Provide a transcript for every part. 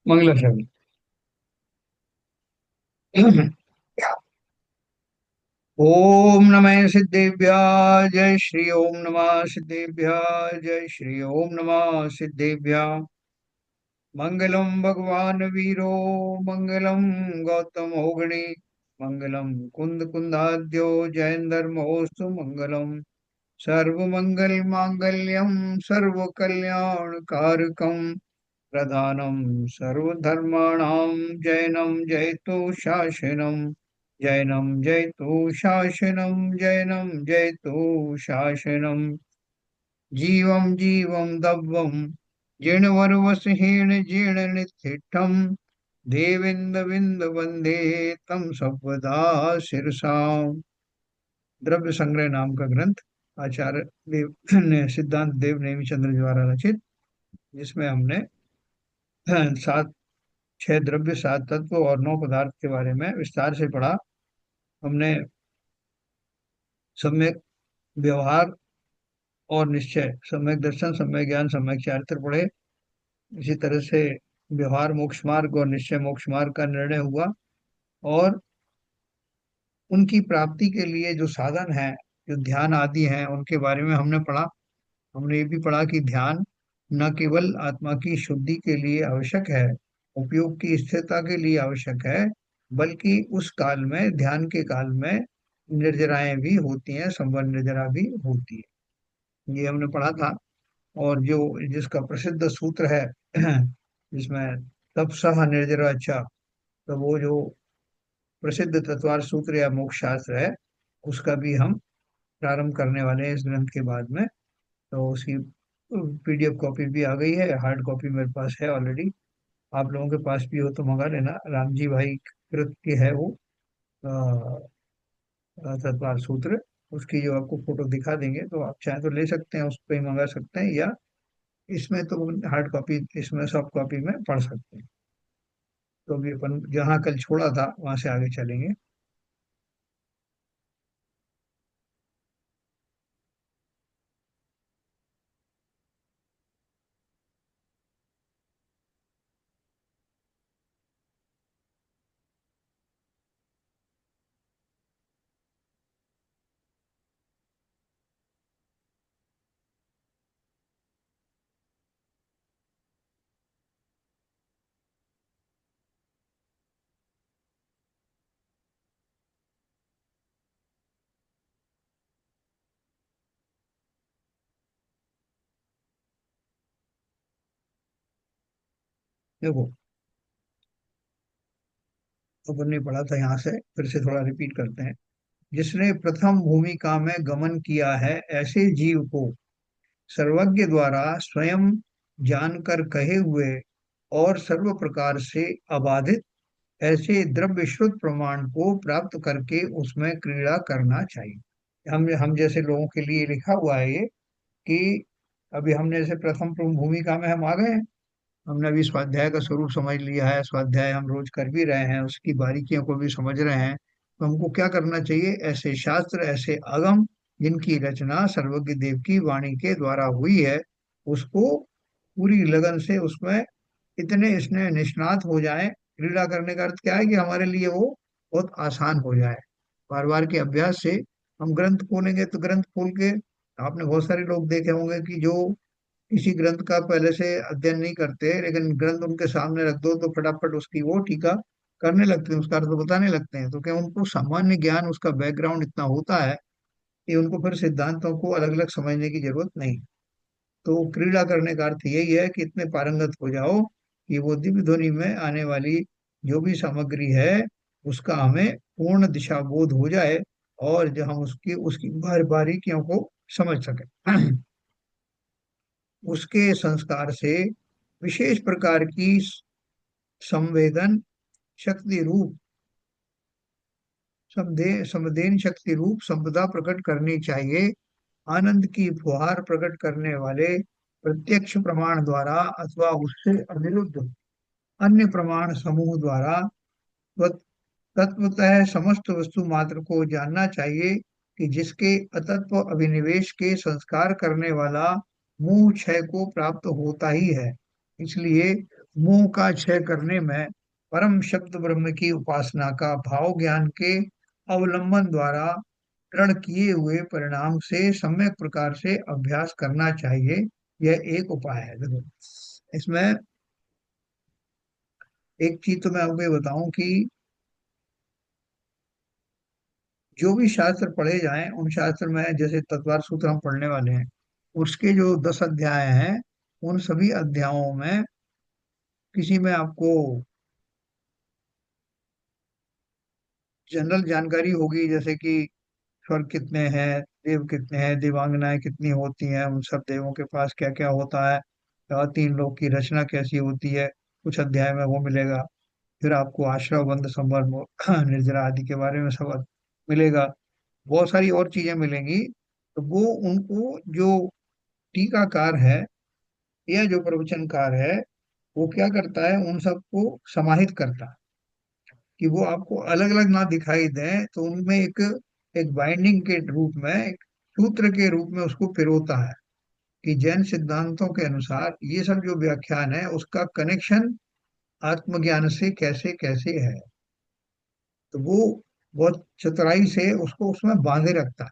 मंगलाचरण। ओम नमः सिद्धेभ्यः जय श्री ओम नमः सिद्धेभ्यः जय श्री ओम नमः सिद्धेभ्यः। मंगलम भगवान वीरो मंगलम गौतम ओगणे मंगलम कुंद कुंदाद्यो जयंदर्मोस्तु मंगलम सर्वमंगल मांगल्यम सर्व कल्याण कारकम प्रधानम सर्वधर्माणां जैनं जयतु शासनम जैनं जयतु शासनम जैनं जयतु शासनम जीवं जीवं दव्वं जीर्णवरवसहीन जीर्णनिथिष्ठं देवेन्द्र वंदे तम सर्वदा शिरसा। द्रव्य संग्रह नाम का ग्रंथ आचार्य देव ने सिद्धांत देव नेमीचंद्र द्वारा रचित, जिसमें हमने सात छह द्रव्य सात तत्व और नौ पदार्थ के बारे में विस्तार से पढ़ा। हमने सम्यक व्यवहार और निश्चय, सम्यक दर्शन, सम्यक ज्ञान, सम्यक चारित्र पढ़े। इसी तरह से व्यवहार मोक्ष मार्ग और निश्चय मोक्ष मार्ग का निर्णय हुआ, और उनकी प्राप्ति के लिए जो साधन है, जो ध्यान आदि हैं, उनके बारे में हमने पढ़ा। हमने ये भी पढ़ा कि ध्यान न केवल आत्मा की शुद्धि के लिए आवश्यक है, उपयोग की स्थिरता के लिए आवश्यक है, बल्कि उस काल में, ध्यान के काल में निर्जराएं भी होती हैं, संवरण निर्जरा भी होती है, ये हमने पढ़ा था। और जो जिसका प्रसिद्ध सूत्र है जिसमें तप सह निर्जरा अच्छा, तो वो जो प्रसिद्ध तत्वार सूत्र या मोक्ष शास्त्र है, उसका भी हम प्रारंभ करने वाले हैं इस ग्रंथ के बाद में। तो उसकी पीडीएफ कॉपी भी आ गई है, हार्ड कॉपी मेरे पास है ऑलरेडी। आप लोगों के पास भी हो तो मंगा लेना। राम जी भाई कृत की है वो तत्वार सूत्र। उसकी जो आपको फोटो दिखा देंगे, तो आप चाहे तो ले सकते हैं, उस पर ही मंगा सकते हैं, या इसमें तो हार्ड कॉपी, इसमें सॉफ्ट कॉपी में पढ़ सकते हैं। तो अभी अपन जहाँ कल छोड़ा था वहां से आगे चलेंगे। देखो, अपन ने पढ़ा था, यहाँ से फिर से थोड़ा रिपीट करते हैं। जिसने प्रथम भूमिका में गमन किया है, ऐसे जीव को सर्वज्ञ द्वारा स्वयं जानकर कहे हुए और सर्व प्रकार से अबाधित ऐसे द्रव्य श्रुत प्रमाण को प्राप्त करके उसमें क्रीड़ा करना चाहिए। हम जैसे लोगों के लिए लिखा हुआ है ये, कि अभी हमने जैसे प्रथम भूमिका में हम आ गए हैं, हमने अभी स्वाध्याय का स्वरूप समझ लिया है, स्वाध्याय हम रोज कर भी रहे हैं, उसकी बारीकियों को भी समझ रहे हैं। तो हमको क्या करना चाहिए? ऐसे शास्त्र, ऐसे आगम जिनकी रचना सर्वज्ञ देव की वाणी के द्वारा हुई है, उसको पूरी लगन से उसमें इतने इसने निष्णात हो जाए। क्रीड़ा करने का अर्थ क्या है? कि हमारे लिए वो बहुत आसान हो जाए। बार बार के अभ्यास से हम ग्रंथ खोलेंगे, तो ग्रंथ खोल के आपने बहुत सारे लोग देखे होंगे कि जो किसी ग्रंथ का पहले से अध्ययन नहीं करते, लेकिन ग्रंथ उनके सामने रख दो तो फटाफट उसकी वो टीका करने लगते हैं, उसका अर्थ बताने लगते हैं। तो क्या उनको सामान्य ज्ञान, उसका बैकग्राउंड इतना होता है कि उनको फिर सिद्धांतों को अलग अलग समझने की जरूरत नहीं। तो क्रीड़ा करने का अर्थ यही है कि इतने पारंगत हो जाओ कि वो दिव्य ध्वनि में आने वाली जो भी सामग्री है, उसका हमें पूर्ण दिशा बोध हो जाए, और जो हम उसकी उसकी बारीकियों को समझ सकें। उसके संस्कार से विशेष प्रकार की संवेदन शक्ति रूप संवेदन शक्ति रूप संपदा प्रकट करनी चाहिए। आनंद की फुहार प्रकट करने वाले प्रत्यक्ष प्रमाण द्वारा अथवा उससे अविरुद्ध अन्य प्रमाण समूह द्वारा तत्वतः समस्त वस्तु मात्र को जानना चाहिए, कि जिसके अतत्व अभिनिवेश के संस्कार करने वाला मोह क्षय को प्राप्त होता ही है। इसलिए मोह का क्षय करने में परम शब्द ब्रह्म की उपासना का भाव ज्ञान के अवलंबन द्वारा दृढ़ किए हुए परिणाम से सम्यक प्रकार से अभ्यास करना चाहिए। यह एक उपाय है। देखो, इसमें एक चीज तो मैं आपको ये बताऊं कि जो भी शास्त्र पढ़े जाएं, उन शास्त्र में जैसे तत्वार सूत्र हम पढ़ने वाले हैं, उसके जो 10 अध्याय हैं, उन सभी अध्यायों में किसी में आपको जनरल जानकारी होगी, जैसे कि स्वर्ग कितने हैं, देव कितने हैं, देवांगनाएं कितनी होती हैं, उन सब देवों के पास क्या क्या होता है, और तीन लोक की रचना कैसी होती है, कुछ अध्याय में वो मिलेगा। फिर आपको आश्रम बंध संवर्ग निर्जरा आदि के बारे में सब मिलेगा। बहुत सारी और चीजें मिलेंगी। तो वो उनको जो टीकाकार है या जो प्रवचनकार है, वो क्या करता है, उन सबको समाहित करता है कि वो आपको अलग अलग ना दिखाई दें, तो उनमें एक एक बाइंडिंग के रूप में, एक सूत्र के रूप में उसको पिरोता है कि जैन सिद्धांतों के अनुसार ये सब जो व्याख्यान है उसका कनेक्शन आत्मज्ञान से कैसे कैसे है। तो वो बहुत चतुराई से उसको उसमें बांधे रखता है,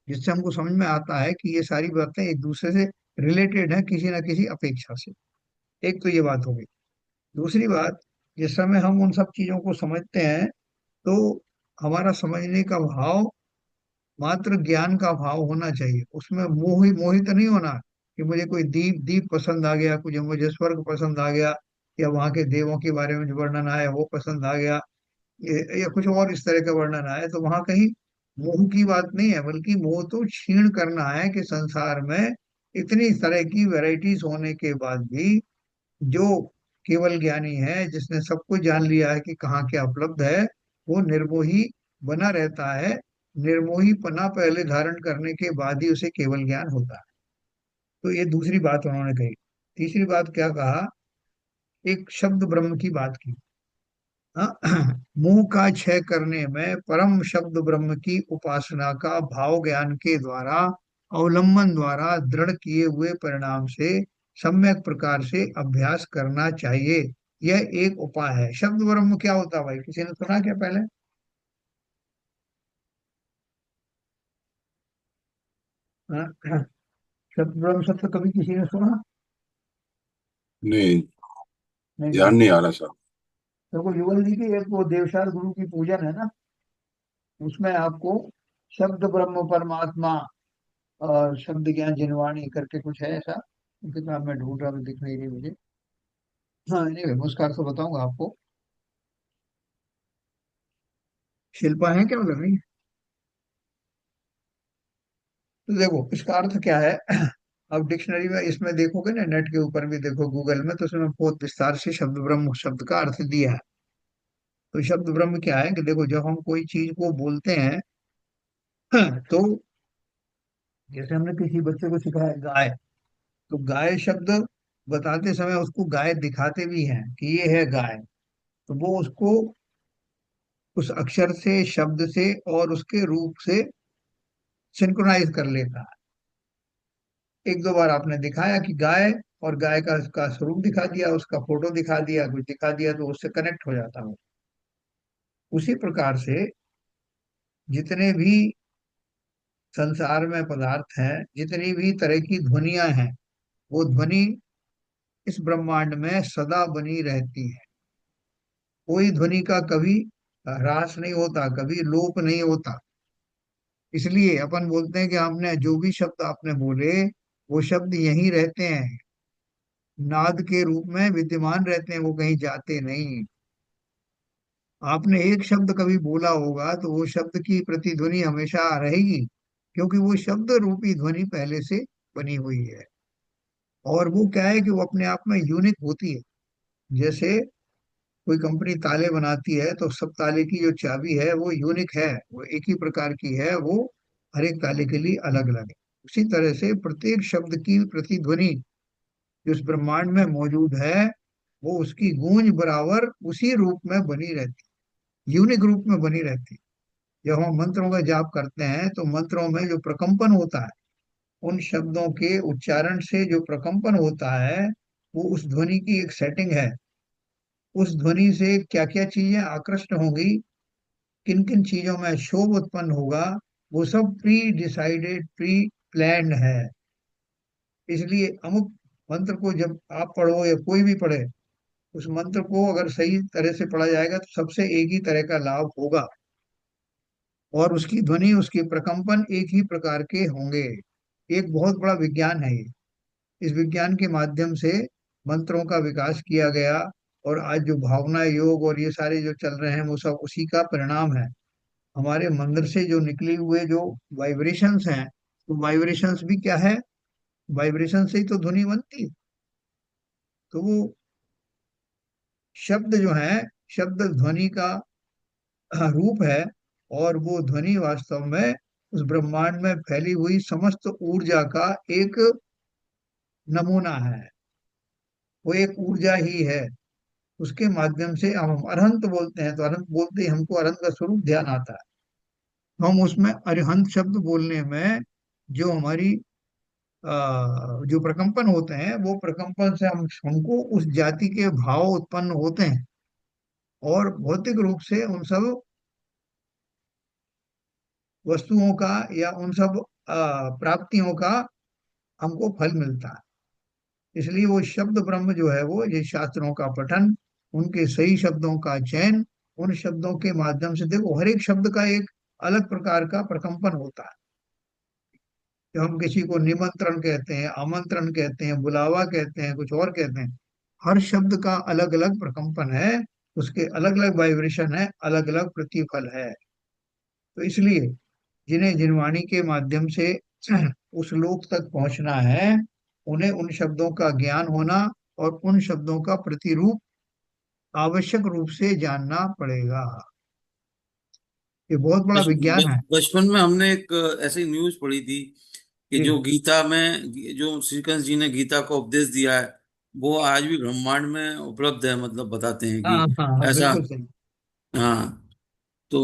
जिससे हमको समझ में आता है कि ये सारी बातें एक दूसरे से रिलेटेड है किसी न किसी अपेक्षा से। एक तो ये बात हो गई। दूसरी बात, जिस समय हम उन सब चीजों को समझते हैं, तो हमारा समझने का भाव मात्र ज्ञान का भाव होना चाहिए, उसमें मोहित नहीं होना कि मुझे कोई दीप दीप पसंद आ गया, कुछ मुझे स्वर्ग पसंद आ गया, या वहां के देवों के बारे में जो वर्णन आया है वो पसंद आ गया, या कुछ और इस तरह का वर्णन आया, तो वहां कहीं मोह की बात नहीं है, बल्कि मोह तो क्षीण करना है कि संसार में इतनी तरह की वैरायटीज होने के बाद भी जो केवल ज्ञानी है, जिसने सब कुछ जान लिया है कि कहाँ क्या उपलब्ध है, वो निर्मोही बना रहता है। निर्मोही पना पहले धारण करने के बाद ही उसे केवल ज्ञान होता है। तो ये दूसरी बात उन्होंने कही। तीसरी बात क्या कहा, एक शब्द ब्रह्म की बात की। हाँ, मुंह का क्षय करने में परम शब्द ब्रह्म की उपासना का भाव ज्ञान के द्वारा अवलंबन द्वारा दृढ़ किए हुए परिणाम से सम्यक प्रकार से अभ्यास करना चाहिए। यह एक उपाय है। शब्द ब्रह्म क्या होता है भाई, किसी ने सुना क्या पहले? हाँ, शब्द ब्रह्म शब्द कभी किसी ने सुना? नहीं, नहीं ध्यान सुना। नहीं आ रहा सर। देखो युगल जी की एक वो देवशार गुरु की पूजन है ना, उसमें आपको शब्द ब्रह्म परमात्मा और शब्द ज्ञान जिनवाणी करके कुछ है ऐसा, किताब में ढूंढ रहा, दिख नहीं रही मुझे। हाँ नहीं, नमस्कार तो बताऊंगा आपको। शिल्पा है क्या, मतलब नहीं? तो देखो इसका अर्थ क्या है। अब डिक्शनरी में इसमें देखोगे ना, नेट के ऊपर भी देखो, गूगल में, तो उसमें बहुत विस्तार से शब्द ब्रह्म शब्द का अर्थ दिया है। तो शब्द ब्रह्म क्या है कि देखो, जब हम कोई चीज को बोलते हैं, तो जैसे हमने किसी बच्चे को सिखाया गाय, तो गाय शब्द बताते समय उसको गाय दिखाते भी हैं कि ये है गाय, तो वो उसको उस अक्षर से, शब्द से और उसके रूप से सिंक्रोनाइज कर लेता है। एक दो बार आपने दिखाया कि गाय, और गाय का उसका स्वरूप दिखा दिया, उसका फोटो दिखा दिया, कुछ दिखा दिया, तो उससे कनेक्ट हो जाता है। उसी प्रकार से जितने भी संसार में पदार्थ हैं, जितनी भी तरह की ध्वनियां हैं, वो ध्वनि इस ब्रह्मांड में सदा बनी रहती है। कोई ध्वनि का कभी ह्रास नहीं होता, कभी लोप नहीं होता। इसलिए अपन बोलते हैं कि आपने जो भी शब्द आपने बोले, वो शब्द यहीं रहते हैं, नाद के रूप में विद्यमान रहते हैं, वो कहीं जाते नहीं। आपने एक शब्द कभी बोला होगा तो वो शब्द की प्रतिध्वनि हमेशा रहेगी, क्योंकि वो शब्द रूपी ध्वनि पहले से बनी हुई है। और वो क्या है कि वो अपने आप में यूनिक होती है। जैसे कोई कंपनी ताले बनाती है, तो सब ताले की जो चाबी है वो यूनिक है, वो एक ही प्रकार की है, वो हर एक ताले के लिए अलग अलग है। उसी तरह से प्रत्येक शब्द की प्रतिध्वनि जो इस ब्रह्मांड में मौजूद है, वो उसकी गूंज बराबर उसी रूप में बनी रहती, यूनिक रूप में बनी रहती। जब हम मंत्रों का जाप करते हैं, तो मंत्रों में जो प्रकंपन होता है, उन शब्दों के उच्चारण से जो प्रकंपन होता है, वो उस ध्वनि की एक सेटिंग है। उस ध्वनि से क्या क्या चीजें आकृष्ट होंगी, किन किन चीजों में शोभ उत्पन्न होगा, वो सब प्री डिसाइडेड, प्री प्लान्ड है। इसलिए अमुक मंत्र को जब आप पढ़ो या कोई भी पढ़े, उस मंत्र को अगर सही तरह से पढ़ा जाएगा तो सबसे एक ही तरह का लाभ होगा, और उसकी ध्वनि, उसके प्रकंपन एक ही प्रकार के होंगे। एक बहुत बड़ा विज्ञान है ये। इस विज्ञान के माध्यम से मंत्रों का विकास किया गया, और आज जो भावना योग और ये सारे जो चल रहे हैं वो सब उसी का परिणाम है। हमारे मंदिर से जो निकली हुए जो वाइब्रेशंस हैं, तो वाइब्रेशंस भी क्या है, वाइब्रेशन से ही तो ध्वनि बनती है। तो वो शब्द जो है, शब्द ध्वनि का रूप है, और वो ध्वनि वास्तव में उस ब्रह्मांड में फैली हुई समस्त ऊर्जा का एक नमूना है। वो एक ऊर्जा ही है। उसके माध्यम से हम अरहंत बोलते हैं, तो अरहंत बोलते ही हमको अरहंत का स्वरूप ध्यान आता है। तो हम उसमें अरिहंत शब्द बोलने में जो हमारी जो प्रकंपन होते हैं, वो प्रकंपन से हमको उस जाति के भाव उत्पन्न होते हैं, और भौतिक रूप से उन सब वस्तुओं का या उन सब प्राप्तियों का हमको फल मिलता है। इसलिए वो शब्द ब्रह्म जो है, वो ये शास्त्रों का पठन, उनके सही शब्दों का चयन, उन शब्दों के माध्यम से, देखो हर एक शब्द का एक अलग प्रकार का प्रकंपन होता है। जो हम किसी को निमंत्रण कहते हैं, आमंत्रण कहते हैं, बुलावा कहते हैं, कुछ और कहते हैं, हर शब्द का अलग अलग प्रकंपन है, उसके अलग अलग वाइब्रेशन है, अलग अलग प्रतिफल है। तो इसलिए जिन्हें जिनवाणी के माध्यम से उस लोक तक पहुंचना है, उन्हें उन शब्दों का ज्ञान होना और उन शब्दों का प्रतिरूप आवश्यक रूप से जानना पड़ेगा। ये बहुत बड़ा विज्ञान है। बचपन में हमने एक ऐसी न्यूज पढ़ी थी कि जी। जो गीता में, जो श्री कृष्ण जी ने गीता को उपदेश दिया है, वो आज भी ब्रह्मांड में उपलब्ध है, मतलब बताते हैं हाँ कि हाँ हाँ, ऐसा। बिल्कुल सही। हाँ। तो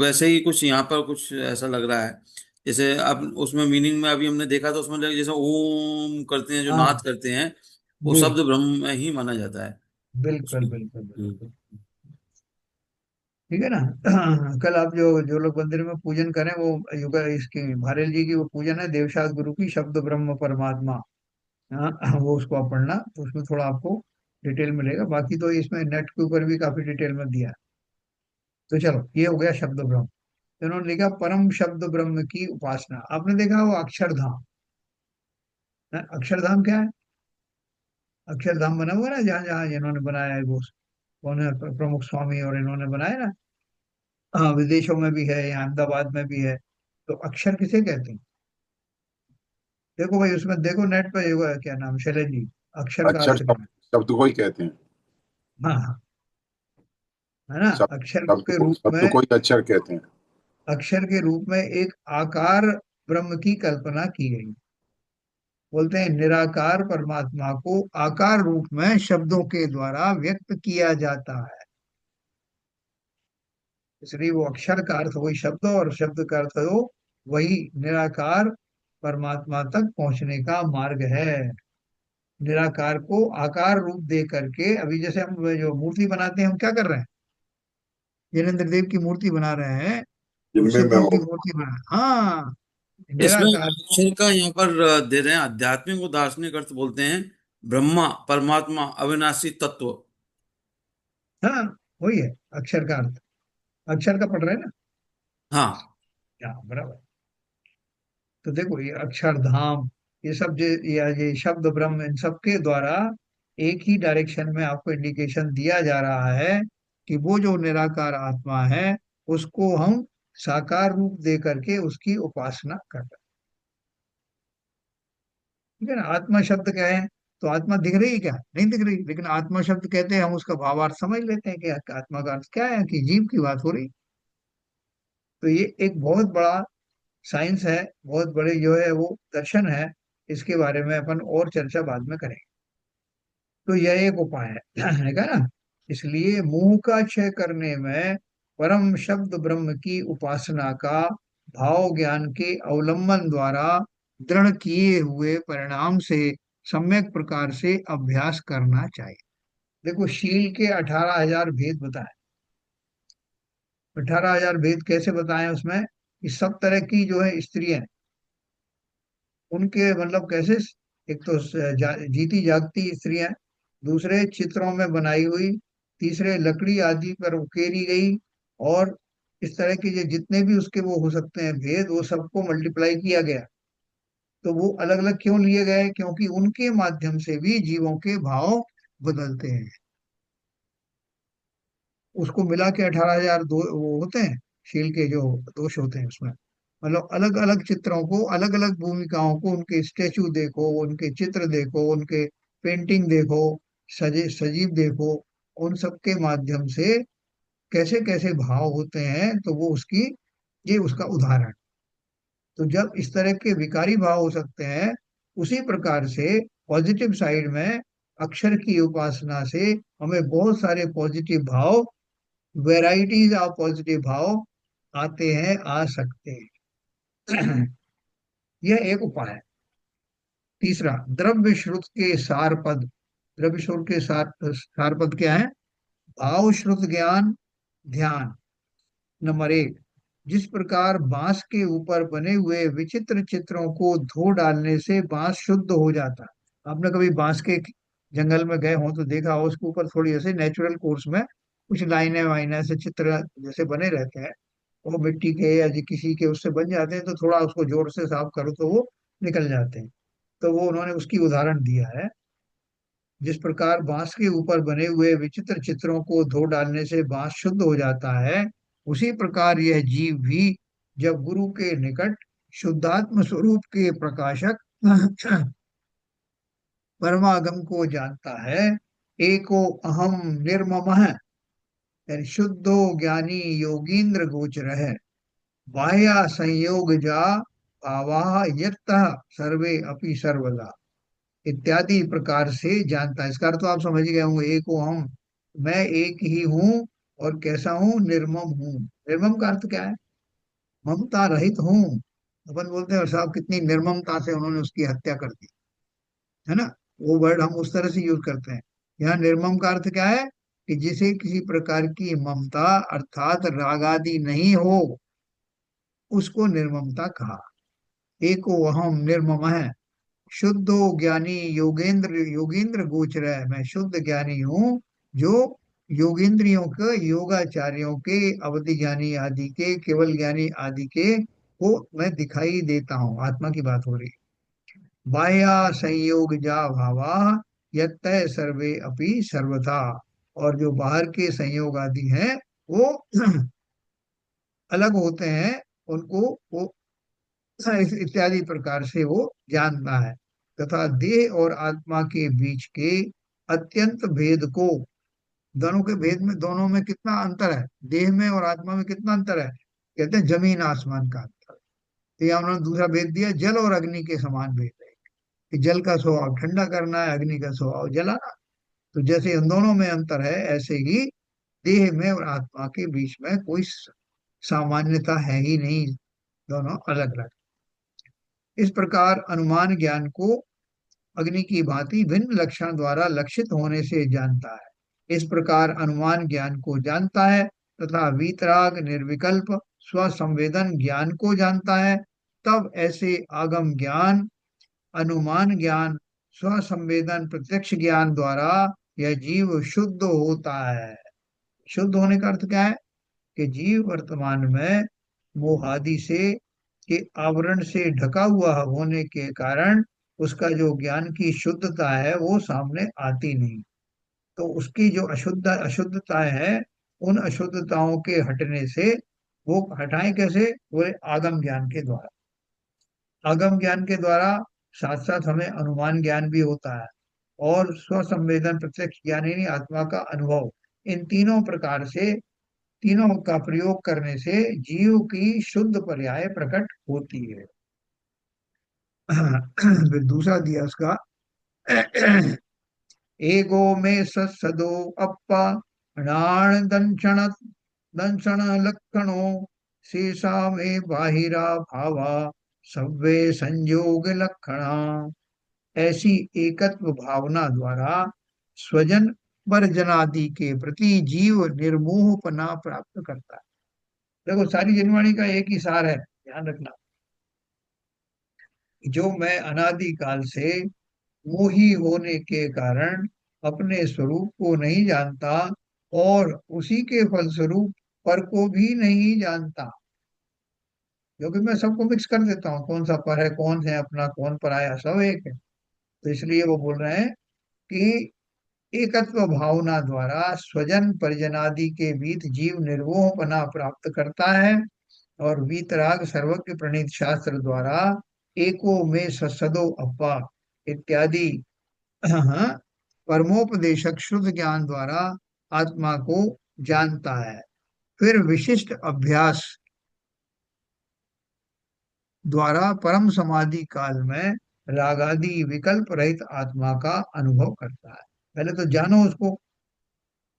वैसे ही कुछ यहाँ पर कुछ ऐसा लग रहा है, जैसे अब उसमें मीनिंग में अभी हमने देखा, तो उसमें जैसे ओम करते हैं, जो हाँ नाद करते हैं, वो जी, शब्द ब्रह्म में ही माना जाता है बिल्कुल उसमें। बिल्कुल बिल्कुल। ठीक है ना। कल आप जो जो लोग मंदिर में पूजन करें, वो युग इसकी भारत जी की वो पूजन है, देवशास्त्र गुरु की शब्द ब्रह्म परमात्मा। हाँ, वो उसको आप पढ़ना, तो उसमें थोड़ा आपको डिटेल मिलेगा। बाकी तो इसमें नेट के ऊपर भी काफी डिटेल में दिया है। तो चलो, ये हो गया शब्द ब्रह्म। तो इन्होंने लिखा परम शब्द ब्रह्म की उपासना। आपने देखा वो अक्षरधाम है? अक्षरधाम क्या है? अक्षरधाम बना हुआ है ना, जहाँ जहाँ इन्होंने बनाया है, वो कौन है प्रमुख स्वामी और इन्होंने बनाया ना। हाँ, विदेशों में भी है, यहाँ अहमदाबाद में भी है। तो अक्षर किसे कहते हैं? देखो भाई, उसमें देखो नेट पे, ये क्या नाम, शैलेश जी, अक्षर का अक्षर अर्थ क्या शब्द है? शब्द को ही कहते हैं। हाँ हाँ, है ना। शब्द अक्षर शब्द के को रूप शब्द में, को ही अक्षर कहते हैं। अक्षर के रूप में एक आकार ब्रह्म की कल्पना की गई। बोलते हैं निराकार परमात्मा को आकार रूप में शब्दों के द्वारा व्यक्त किया जाता है। इसलिए वो अक्षर का अर्थ वही शब्द, और शब्द का अर्थ वो वही निराकार परमात्मा तक पहुंचने का मार्ग है। निराकार को आकार रूप दे करके, अभी जैसे हम जो मूर्ति बनाते हैं, हम क्या कर रहे हैं? जिनेन्द्र देव की मूर्ति बना रहे हैं, जिनमें मैं शिवलिंग की हूँ। मूर्ति बना, हाँ, इसमें निराकार को। अक्षर का यहाँ पर दे रहे हैं आध्यात्मिक और दार्शनिक अर्थ, बोलते हैं ब्रह्मा परमात्मा अविनाशी तत्व। हाँ, वही है अक्षर का अर्थ। अक्षर का पढ़ रहे हैं ना। हाँ। हाँ, बराबर। तो देखो ये अक्षरधाम, ये सब जो, ये शब्द ब्रह्म, इन सब के द्वारा एक ही डायरेक्शन में आपको इंडिकेशन दिया जा रहा है कि वो जो निराकार आत्मा है, उसको हम साकार रूप दे करके उसकी उपासना कर रहे हैं। ठीक है ना। आत्मा शब्द क्या है? तो आत्मा दिख रही है क्या? नहीं दिख रही, लेकिन आत्मा शब्द कहते हैं, हम उसका भावार्थ समझ लेते हैं कि आत्मा का अर्थ क्या है, कि जीव की बात हो रही। तो ये एक बहुत बड़ा साइंस है, बहुत बड़े जो है वो दर्शन है। इसके बारे में अपन और चर्चा बाद में करेंगे। तो यह एक उपाय है का ना। इसलिए मोह का क्षय करने में परम शब्द ब्रह्म की उपासना का भाव ज्ञान के अवलंबन द्वारा दृढ़ किए हुए परिणाम से सम्यक प्रकार से अभ्यास करना चाहिए। देखो, शील के 18,000 भेद बताए। 18,000 भेद कैसे बताए उसमें, कि सब तरह की जो है स्त्रियां, उनके मतलब कैसे, एक तो जीती जागती स्त्रियां, दूसरे चित्रों में बनाई हुई, तीसरे लकड़ी आदि पर उकेरी गई, और इस तरह के जो जितने भी उसके वो हो सकते हैं भेद, वो सबको मल्टीप्लाई किया गया। तो वो अलग अलग क्यों लिए गए, क्योंकि उनके माध्यम से भी जीवों के भाव बदलते हैं। उसको मिला के 18,000 दो वो होते हैं, शील के जो दोष होते हैं उसमें। मतलब अलग अलग चित्रों को, अलग अलग भूमिकाओं को, उनके स्टेचू देखो, उनके चित्र देखो, उनके पेंटिंग देखो, सजे सजीव देखो, उन सब के माध्यम से कैसे कैसे भाव होते हैं, तो वो उसकी, ये उसका उदाहरण। तो जब इस तरह के विकारी भाव हो सकते हैं, उसी प्रकार से पॉजिटिव साइड में अक्षर की उपासना से हमें बहुत सारे पॉजिटिव भाव, वेराइटीज ऑफ पॉजिटिव भाव आते हैं, आ सकते हैं। यह एक उपाय है। तीसरा, द्रव्य श्रुत के सार पद। द्रव्य श्रुत के सार पद क्या है? भाव श्रुत ज्ञान ध्यान। नंबर एक, जिस प्रकार बांस के ऊपर बने हुए विचित्र चित्रों को धो डालने से बांस शुद्ध हो जाता है। आपने कभी बांस के जंगल में गए हो तो देखा हो, उसके ऊपर थोड़ी ऐसे नेचुरल कोर्स में कुछ लाइनें वाइनें से चित्र जैसे बने रहते हैं, वो मिट्टी के या किसी के उससे बन जाते हैं, तो थोड़ा उसको जोर से साफ करो तो वो निकल जाते हैं। तो वो उन्होंने उसकी उदाहरण दिया है, जिस प्रकार बांस के ऊपर बने हुए विचित्र चित्रों को धो डालने से बांस शुद्ध हो जाता है, उसी प्रकार यह जीव भी जब गुरु के निकट शुद्धात्म स्वरूप के प्रकाशक परमागम को जानता है, एको अहम निर्ममः, यानी शुद्धो ज्ञानी योगींद्र गोचर है, बाह्य संयोग जा भावा यत्तः सर्वे अपि सर्वदा, इत्यादि प्रकार से जानता है। इसका अर्थ तो आप समझ ही गए होंगे, एक हूँ हम, मैं एक ही हूँ, और कैसा हूँ, निर्मम हूँ। निर्मम का अर्थ क्या है? ममता रहित हूँ। अपन बोलते हैं साहब कितनी निर्ममता से उन्होंने उसकी हत्या कर दी, है ना। वो वर्ड हम उस तरह से यूज करते हैं। यहाँ निर्मम का अर्थ क्या है? कि जिसे किसी प्रकार की ममता अर्थात राग आदि नहीं हो, उसको निर्ममता कहा। एको अहम निर्मम है, शुद्धो ज्ञानी योगेंद्र योगेंद्र गोचर है, मैं शुद्ध ज्ञानी हूँ, जो योगेंद्रियों के, योगाचार्यों के, अवधि ज्ञानी आदि के, केवल ज्ञानी आदि के को मैं दिखाई देता हूँ। आत्मा की बात हो रही। बाह्या संयोग जा भावा यत्तय सर्वे अपि सर्वथा, और जो बाहर के संयोग आदि हैं वो अलग होते हैं, उनको वो इत्यादि प्रकार से वो जानता है। तथा देह और आत्मा के बीच के अत्यंत भेद को, दोनों के भेद में, दोनों में कितना अंतर है, देह में और आत्मा में कितना अंतर है, कहते हैं जमीन आसमान का अंतर। तो यहाँ उन्होंने दूसरा भेद दिया, जल और अग्नि के समान भेद है, कि जल का स्वभाव ठंडा करना है, अग्नि का स्वभाव जलाना। तो जैसे इन दोनों में अंतर है, ऐसे ही देह में और आत्मा के बीच में कोई सामान्यता है ही नहीं, दोनों अलग अलग। इस प्रकार अनुमान ज्ञान को अग्नि की भांति भिन्न लक्षण द्वारा लक्षित होने से जानता है। इस प्रकार अनुमान ज्ञान को जानता है, तथा वीतराग निर्विकल्प स्वसंवेदन ज्ञान को जानता है। तब ऐसे आगम ज्ञान, अनुमान ज्ञान, स्वसंवेदन प्रत्यक्ष ज्ञान द्वारा यह जीव शुद्ध होता है। शुद्ध होने का अर्थ क्या है? कि जीव वर्तमान में मोहादि से, के आवरण से ढका हुआ होने के कारण उसका जो ज्ञान की शुद्धता है वो सामने आती नहीं। तो उसकी जो अशुद्धताएं है, उन अशुद्धताओं के हटने से, वो हटाएं कैसे? बोले आगम ज्ञान के द्वारा। आगम ज्ञान के द्वारा साथ साथ हमें अनुमान ज्ञान भी होता है, और स्वसंवेदन प्रत्यक्ष ज्ञान यानी आत्मा का अनुभव। इन तीनों प्रकार से, तीनों का प्रयोग करने से जीव की शुद्ध पर्याय प्रकट होती है। फिर दूसरा दिया उसका, एगो में सदो अप्पा णाण दंशण दंशण लक्षणों शेषा में बाहिरा भावा सव्वे संयोग लक्षणा। ऐसी एकत्व भावना द्वारा स्वजन वर्जनादि के प्रति जीव निर्मोहपना प्राप्त करता है। देखो सारी जनवाणी का एक ही सार है, ध्यान रखना। जो मैं अनादि काल से मोही होने के कारण अपने स्वरूप को नहीं जानता और उसी के फलस्वरूप पर को भी नहीं जानता, क्योंकि मैं सबको मिक्स कर देता हूँ, कौन सा पर है, कौन है अपना, कौन पराया, सब एक है। तो इसलिए वो बोल रहे हैं कि एकत्व भावना द्वारा स्वजन परिजनादि के बीच जीव निर्मोहपना प्राप्त करता है, और वीतराग सर्वज्ञ प्रणीत शास्त्र द्वारा एको में सदो अप्पा इत्यादि परमोपदेशक शुद्ध ज्ञान द्वारा आत्मा को जानता है। फिर विशिष्ट अभ्यास द्वारा परम समाधि काल में रागादि विकल्प रहित आत्मा का अनुभव करता है। पहले तो जानो उसको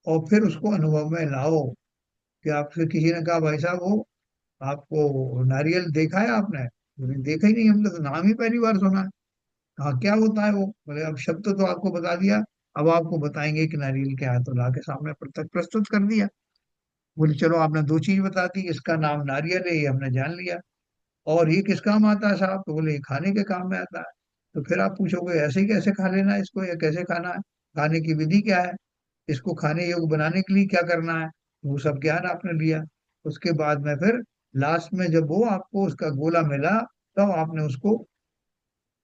और फिर उसको अनुभव में लाओ। कि आपसे किसी ने कहा भाई साहब वो आपको नारियल देखा है आपने? बोले देखा ही नहीं, हमने तो नाम ही पहली बार सुना है। हाँ क्या होता है वो? बोले अब शब्द तो आपको बता दिया, अब आपको बताएंगे कि नारियल क्या है। तो ला के सामने प्रत्यक्ष प्रस्तुत कर दिया। बोले चलो आपने दो चीज बता दी, इसका नाम नारियल है ये हमने जान लिया, और ये किस काम आता है साहब? तो बोले ये खाने के काम में आता है। तो फिर आप पूछोगे ऐसे ही कैसे खा लेना है इसको, या कैसे खाना है, खाने की विधि क्या है, इसको खाने योग्य बनाने के लिए क्या करना है, वो सब ज्ञान आपने लिया। उसके बाद में फिर लास्ट में जब वो आपको उसका गोला मिला, तब आपने उसको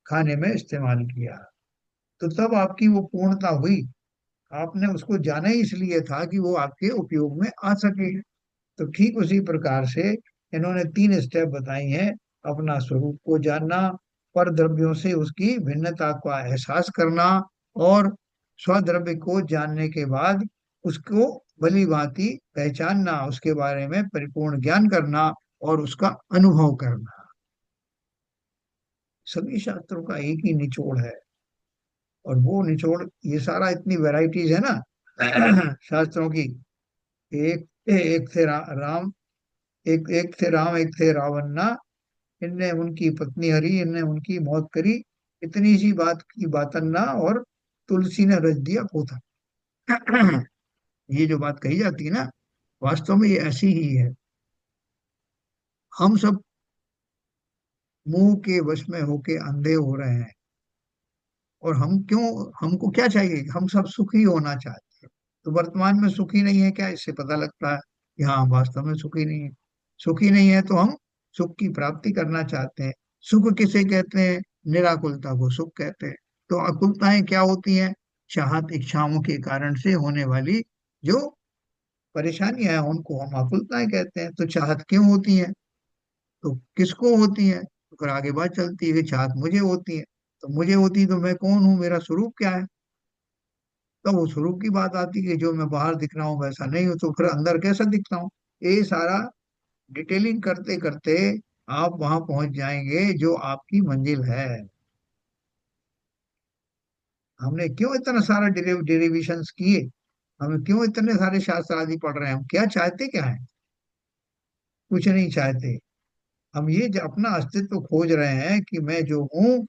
खाने में इस्तेमाल किया। तो तब आपकी वो पूर्णता हुई। आपने उसको जाना ही इसलिए था कि वो आपके उपयोग में आ सके। तो ठीक उसी प्रकार से इन्होंने तीन स्टेप बताई हैं। अपना स्वरूप को जानना, पर द्रव्यों से उसकी भिन्नता का एहसास करना, और स्वद्रव्य को जानने के बाद उसको भली भांति पहचानना, उसके बारे में परिपूर्ण ज्ञान करना और उसका अनुभव करना। सभी शास्त्रों का एक ही निचोड़ है, और वो निचोड़, ये सारा इतनी वैरायटीज है ना शास्त्रों की। एक एक थे राम, एक थे राम, एक थे रावण ना, इनने उनकी पत्नी हरी, इनने उनकी मौत करी, इतनी सी बात की बातन ना, और तुलसी ने रच दिया पोथा। ये जो बात कही जाती है ना, वास्तव में ये ऐसी ही है। हम सब मुंह के वश में होके अंधे हो रहे हैं। और हम क्यों, हमको क्या चाहिए? हम सब सुखी होना चाहते हैं। तो वर्तमान में सुखी नहीं है क्या? इससे पता लगता है कि हाँ वास्तव में सुखी नहीं है। सुखी नहीं है तो हम सुख की प्राप्ति करना चाहते हैं। सुख किसे कहते हैं? निराकुलता को सुख कहते हैं। तो अकुलताएं क्या होती हैं? चाहत इच्छाओं के कारण से होने वाली जो परेशानियां हैं उनको हम अकुलताएं कहते हैं। तो चाहत क्यों होती है? तो किसको होती है? तो फिर आगे बात चलती है कि चाहत मुझे होती है। तो मुझे होती है तो मैं कौन हूँ, मेरा स्वरूप क्या है? तो वो स्वरूप की बात आती है कि जो मैं बाहर दिख रहा हूँ वैसा नहीं हूँ, तो फिर अंदर कैसा दिखता हूँ? ये सारा डिटेलिंग करते करते आप वहां पहुंच जाएंगे जो आपकी मंजिल है। हमने क्यों इतना सारा डेरिवेशंस किए? हम क्यों इतने सारे शास्त्र आदि पढ़ रहे हैं? हम क्या चाहते क्या है? कुछ नहीं चाहते। हम ये जो अपना अस्तित्व खोज रहे हैं कि मैं जो हूँ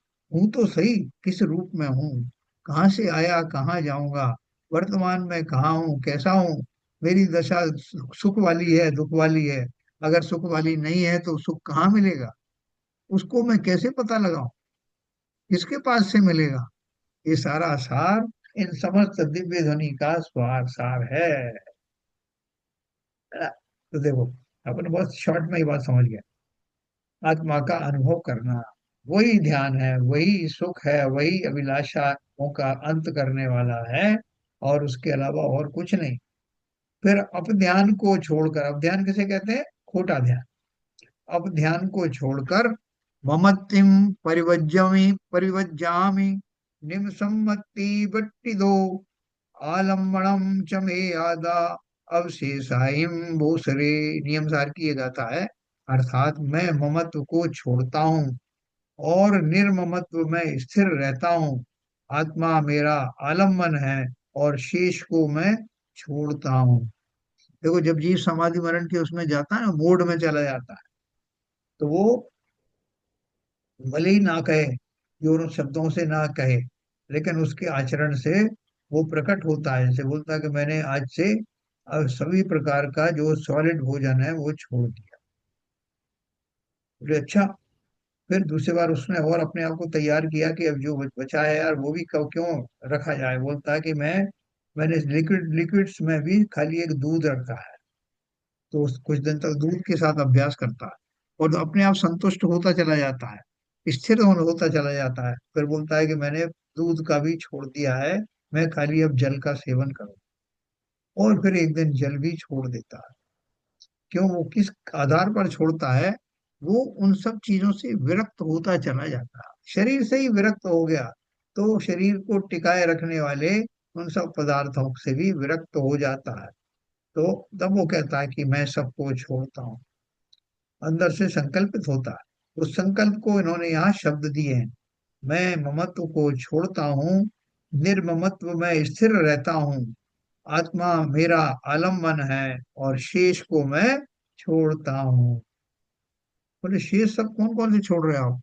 तो सही, किस रूप में हूँ, कहाँ से आया कहाँ जाऊंगा, वर्तमान में कहाँ हूँ, कैसा हूँ, मेरी दशा सुख वाली है दुख वाली है, अगर सुख वाली नहीं है तो सुख कहाँ मिलेगा, उसको मैं कैसे पता लगाऊं, किसके पास से मिलेगा? ये सारा सार इन समस्त दिव्य ध्वनि का स्वार सार है ना? तो देखो अपन बहुत शॉर्ट में ही बात समझ गया। आत्मा का अनुभव करना वही ध्यान है, वही सुख है, वही अभिलाषाओं का अंत करने वाला है, और उसके अलावा और कुछ नहीं। फिर अब ध्यान को छोड़कर, अब ध्यान किसे कहते हैं? खोटा ध्यान। अब ध्यान को छोड़कर ममत्तिम परिवज्जामि निमसम्मति बट्टी दो आलम्बणम च मे आदा अवशेषाइम भूसरे। नियम सार की ये गाथा है। अर्थात मैं ममत्व को छोड़ता हूँ और निर्ममत्व में स्थिर रहता हूँ। आत्मा मेरा आलम्बन है और शेष को मैं छोड़ता हूँ। देखो जब जीव समाधि मरण के उसमें जाता है ना, मोड में चला जाता है, तो वो भले ही ना कहे, जोरों शब्दों से ना कहे, लेकिन उसके आचरण से वो प्रकट होता है, जैसे बोलता है कि मैंने आज से अब सभी प्रकार का जो सॉलिड भोजन है वो छोड़ दिया। बोले अच्छा। फिर दूसरी बार उसने और अपने आप को तैयार किया कि अब जो बचा है यार वो भी क्यों रखा जाए। बोलता है कि मैंने लिक्विड्स में भी खाली एक दूध रखा है। तो कुछ दिन तक दूध के साथ अभ्यास करता है और तो अपने आप संतुष्ट होता चला जाता है, स्थिर होता चला जाता है। फिर बोलता है कि मैंने दूध का भी छोड़ दिया है, मैं खाली अब जल का सेवन करूँ। और फिर एक दिन जल भी छोड़ देता है। क्यों, वो किस आधार पर छोड़ता है? वो उन सब चीजों से विरक्त होता चला जाता है, शरीर से ही विरक्त हो गया। तो शरीर को टिकाए रखने वाले उन सब पदार्थों से भी विरक्त हो जाता है। तो तब वो कहता है कि मैं सबको छोड़ता हूँ। अंदर से संकल्पित होता है। उस संकल्प को इन्होंने यहाँ शब्द दिए हैं। मैं ममत्व को छोड़ता हूँ, निर्ममत्व में स्थिर रहता हूँ, आत्मा मेरा आलम्बन है और शेष को मैं छोड़ता हूँ। बोले शेष सब कौन कौन से छोड़ रहे हो आप?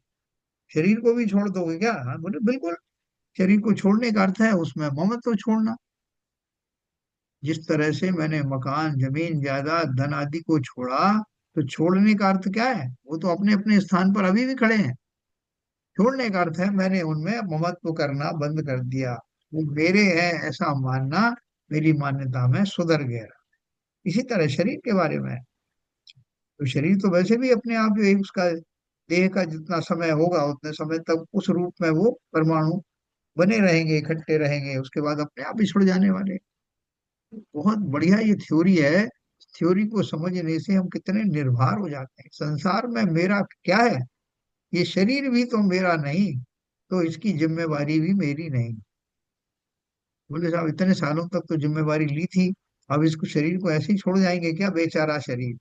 शरीर को भी छोड़ दोगे क्या? हाँ, बोले बिल्कुल। शरीर को छोड़ने का अर्थ है उसमें ममत्व छोड़ना। जिस तरह से मैंने मकान, जमीन, जायदाद, धन आदि को छोड़ा, तो छोड़ने का अर्थ क्या है? वो तो अपने अपने स्थान पर अभी भी खड़े हैं। छोड़ने का अर्थ है मैंने उनमें ममत्व करना बंद कर दिया। वो मेरे हैं ऐसा मानना, मेरी मान्यता में सुधर गया। इसी तरह शरीर के बारे में, तो शरीर तो वैसे भी अपने आप जो है उसका देह का जितना समय होगा उतने समय तक उस रूप में वो परमाणु बने रहेंगे, इकट्ठे रहेंगे, उसके बाद अपने आप बिछुड़ जाने वाले हैं। बहुत बढ़िया ये थ्योरी है। थ्योरी को समझने से हम कितने निर्भर हो जाते हैं। संसार में मेरा क्या है? ये शरीर भी तो मेरा नहीं, तो इसकी जिम्मेवारी भी मेरी नहीं। बोले साहब इतने सालों तक तो जिम्मेवारी ली थी, अब इसको शरीर को ऐसे ही छोड़ जाएंगे क्या? बेचारा शरीर।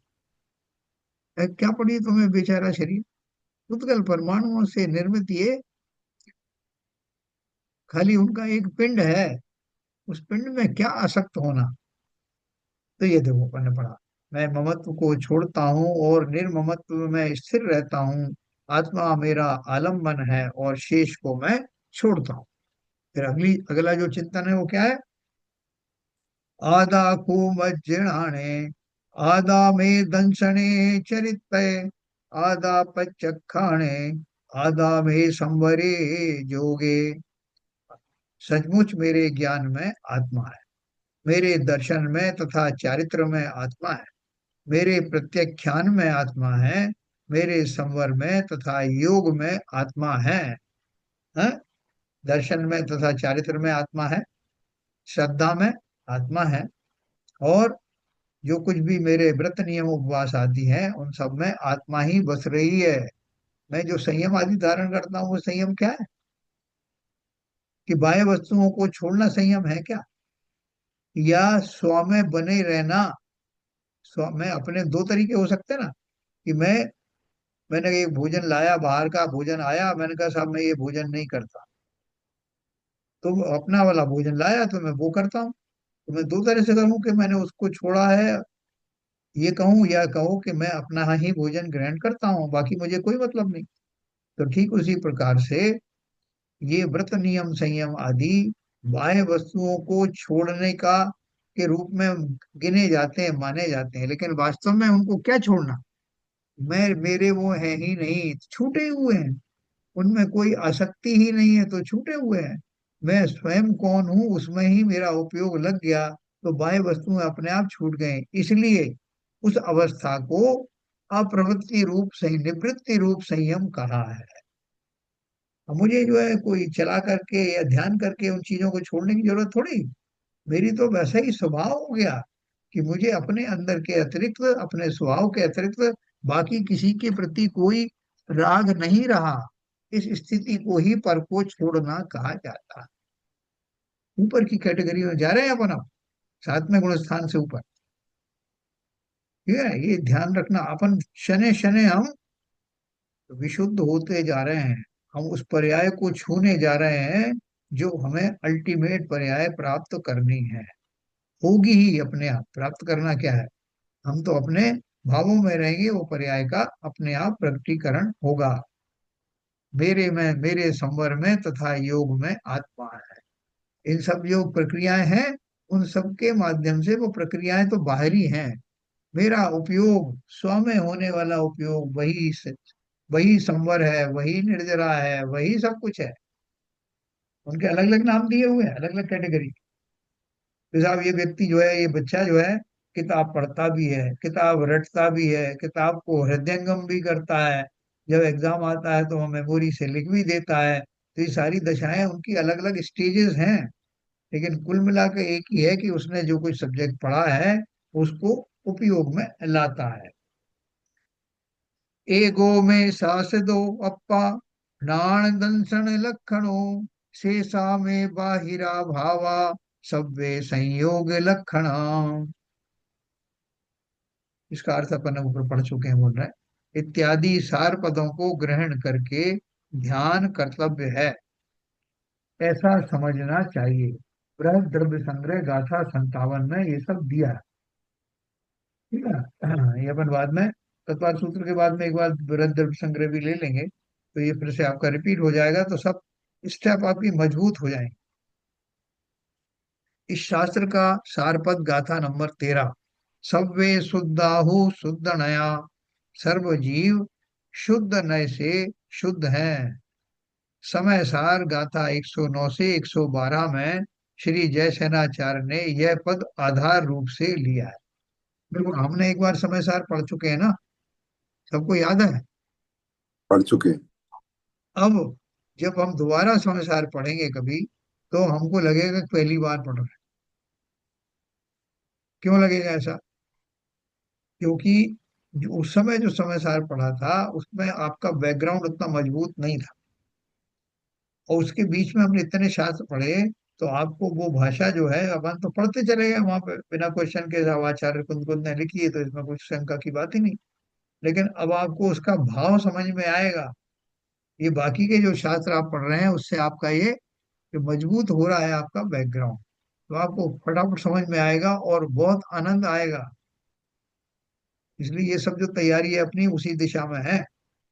क्या पड़ी तुम्हें बेचारा शरीर? उत्कल परमाणुओं से निर्मित ये खाली उनका एक पिंड है। उस पिंड में क्या आसक्त होना? तो ये देखो पढ़ने पड़ा। मैं ममत्व को छोड़ता हूँ और निर्ममत्व में स्थिर रहता हूँ, आत्मा मेरा आलम्बन है और शेष को मैं छोड़ता हूँ। फिर अगला जो चिंतन है वो क्या है? आदा मज्जणाने, आदा में दंसने चरित, आदा पचखाने, आदा में संवरे जोगे। सचमुच मेरे ज्ञान में आत्मा है, मेरे दर्शन में तथा चारित्र में आत्मा है, मेरे प्रत्याख्यान में आत्मा है, मेरे संवर में तथा योग में आत्मा है। हाँ? दर्शन में तथा चारित्र में आत्मा है, श्रद्धा में आत्मा है, और जो कुछ भी मेरे व्रत नियम उपवास आदि हैं उन सब में आत्मा ही बस रही है। मैं जो संयम आदि धारण करता हूँ वो संयम क्या है? कि बाह्य वस्तुओं को छोड़ना संयम है क्या? या स्व में बने रहना? स्व में अपने दो तरीके हो सकते हैं ना, कि मैंने एक भोजन लाया, बाहर का भोजन आया, मैंने कहा साहब मैं ये भोजन नहीं करता। तो वो अपना वाला भोजन लाया तो मैं वो करता हूँ। तो मैं दो तरह से कहूँ कि मैंने उसको छोड़ा है, ये कहूँ, या कहूँ कि मैं अपना ही भोजन ग्रहण करता हूँ, बाकी मुझे कोई मतलब नहीं। तो ठीक उसी प्रकार से ये व्रत नियम संयम आदि बाह्य वस्तुओं को छोड़ने का के रूप में गिने जाते हैं, माने जाते हैं, लेकिन वास्तव में उनको क्या छोड़ना? मैं मेरे वो है ही नहीं, छूटे हुए हैं। उनमें कोई आसक्ति ही नहीं है तो छूटे हुए हैं। मैं स्वयं कौन हूँ उसमें ही मेरा उपयोग लग गया, तो बाह्य वस्तुएं अपने आप छूट गए। इसलिए उस अवस्था को अप्रवृत्ति रूप से निवृत्ति रूप संयम कहा है। अब मुझे जो है कोई चला करके या ध्यान करके उन चीजों को छोड़ने की जरूरत थोड़ी। मेरी तो वैसा ही स्वभाव हो गया कि मुझे अपने अंदर के अतिरिक्त, अपने स्वभाव के अतिरिक्त बाकी किसी के प्रति कोई राग नहीं रहा। इस स्थिति को ही पर को छोड़ना कहा जाता है। ऊपर की कैटेगरी में जा रहे हैं अपन अब, सातवें गुण स्थान से ऊपर। ठीक है, ये ध्यान रखना। अपन शने शने हम विशुद्ध होते जा रहे हैं। हम उस पर्याय को छूने जा रहे हैं जो हमें अल्टीमेट पर्याय प्राप्त करनी है। होगी ही अपने आप। प्राप्त करना क्या है? हम तो अपने भावों में रहेंगे, वो पर्याय का अपने आप प्रकटीकरण होगा। मेरे में, मेरे संवर में तथा योग में आत्मा है। इन सब जो प्रक्रियाएं हैं, उन सब के माध्यम से, वो प्रक्रियाएं तो बाहरी हैं, मेरा उपयोग, स्व में होने वाला उपयोग वही संवर है, वही निर्जरा है, वही सब कुछ है। उनके अलग अलग नाम दिए हुए हैं, अलग अलग कैटेगरी। तो साहब ये व्यक्ति जो है, ये बच्चा जो है, किताब पढ़ता भी है, किताब रटता भी है, किताब को हृदयंगम भी करता है, जब एग्जाम आता है तो वो मेमोरी से लिख भी देता है। तो ये सारी दशाएं उनकी अलग अलग स्टेजेस हैं। लेकिन कुल मिलाकर एक ही है कि उसने जो कुछ सब्जेक्ट पढ़ा है, उसको उपयोग में लाता है। एगो में सास दो अप्पा, नाण दंसन लखणो, शेषा में बाहिरा भावा, सब्वे संयोग लक्षणा। इसका अर्थ अपन ऊपर पढ़ चुके हैं, बोल रहे हैं, इत्यादि सार पदों को ग्रहण करके ध्यान कर्तव्य है, ऐसा समझना चाहिए। बृहद द्रव्य संग्रह गाथा 57 में ये सब दिया है। ठीक है, ये अपन बाद में तत्वार सूत्र के बाद में एक बार बृहद द्रव्य संग्रह भी ले लेंगे, तो ये फिर से आपका रिपीट हो जाएगा, तो सब स्टेप आपकी मजबूत हो जाएंगे। इस शास्त्र का सारपद गाथा नंबर 13। सव्वे शुद्धाहु शुद्ध नया, सर्व जीव शुद्ध नय से शुद्ध हैं। समय सार गाथा 109 से 112 में श्री जयसेनाचार्य ने यह पद आधार रूप से लिया है। बिल्कुल, हमने एक बार समय सार पढ़ चुके हैं ना, सबको याद है। पढ़ चुके हैं। अब जब हम दोबारा समय सार पढ़ेंगे कभी, तो हमको लगेगा कि पहली बार पढ़ रहे हैं। क्यों लगेगा ऐसा? क्योंकि उस समय जो समय सार पढ़ा था, उसमें आपका बैकग्राउंड उतना मजबूत नहीं था, और उसके बीच में हमने इतने शास्त्र पढ़े, तो आपको वो भाषा जो है, अपन तो पढ़ते चले गए वहां पे बिना क्वेश्चन के, साहब आचार्य कुंद कुंद ने लिखी है, तो इसमें कुछ शंका की बात ही नहीं। लेकिन अब आपको उसका भाव समझ में आएगा। ये बाकी के जो शास्त्र आप पढ़ रहे हैं, उससे आपका ये जो मजबूत हो रहा है आपका बैकग्राउंड, तो आपको फटाफट समझ में आएगा और बहुत आनंद आएगा। इसलिए ये सब जो तैयारी है अपनी, उसी दिशा में है।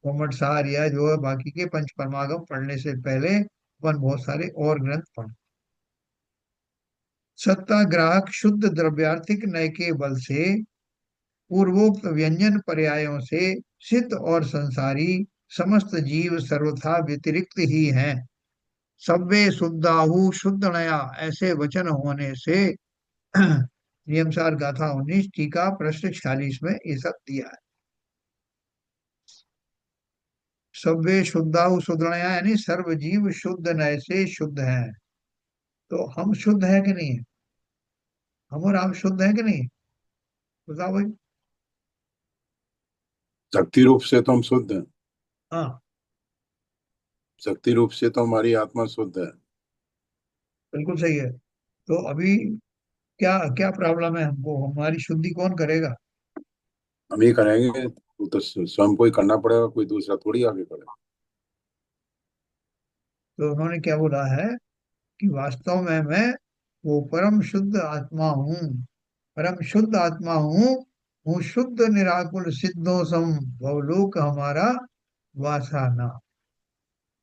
कोमट सार या जो है बाकी के पंच परमागम पढ़ने से पहले अपन बहुत सारे और ग्रंथ पढ़। सत्ताग्राहक शुद्ध द्रव्यार्थिक नय के बल से पूर्वोक्त व्यंजन पर्यायों से सिद्ध और संसारी समस्त जीव सर्वथा व्यतिरिक्त ही हैं। सब्बे शुद्धाहु शुद्ध नया, ऐसे वचन होने से नियमसार गाथा 19 टीका पृष्ठ 46 में ये सब दिया है। सब्बे शुद्धाहु शुद्ध नया यानी सर्व जीव शुद्ध नय से शुद्ध है। तो हम शुद्ध है कि नहीं है? हम और आप शुद्ध है कि नहीं? बताओ भाई। शक्ति रूप से तो हम शुद्ध हैं। हाँ, शक्ति रूप से तो हमारी आत्मा शुद्ध है। बिल्कुल सही है। तो अभी क्या क्या प्रॉब्लम है हमको? हमारी शुद्धि कौन करेगा? हम ही करेंगे, वो तो स्वयं को ही करना पड़ेगा, कोई दूसरा थोड़ी आगे करेगा। तो उन्होंने क्या बोला है कि वास्तव में मैं वो परम शुद्ध आत्मा हूँ, परम शुद्ध आत्मा हूँ शुद्ध निराकुल सिद्धोसम, भवलोक हमारा वासना,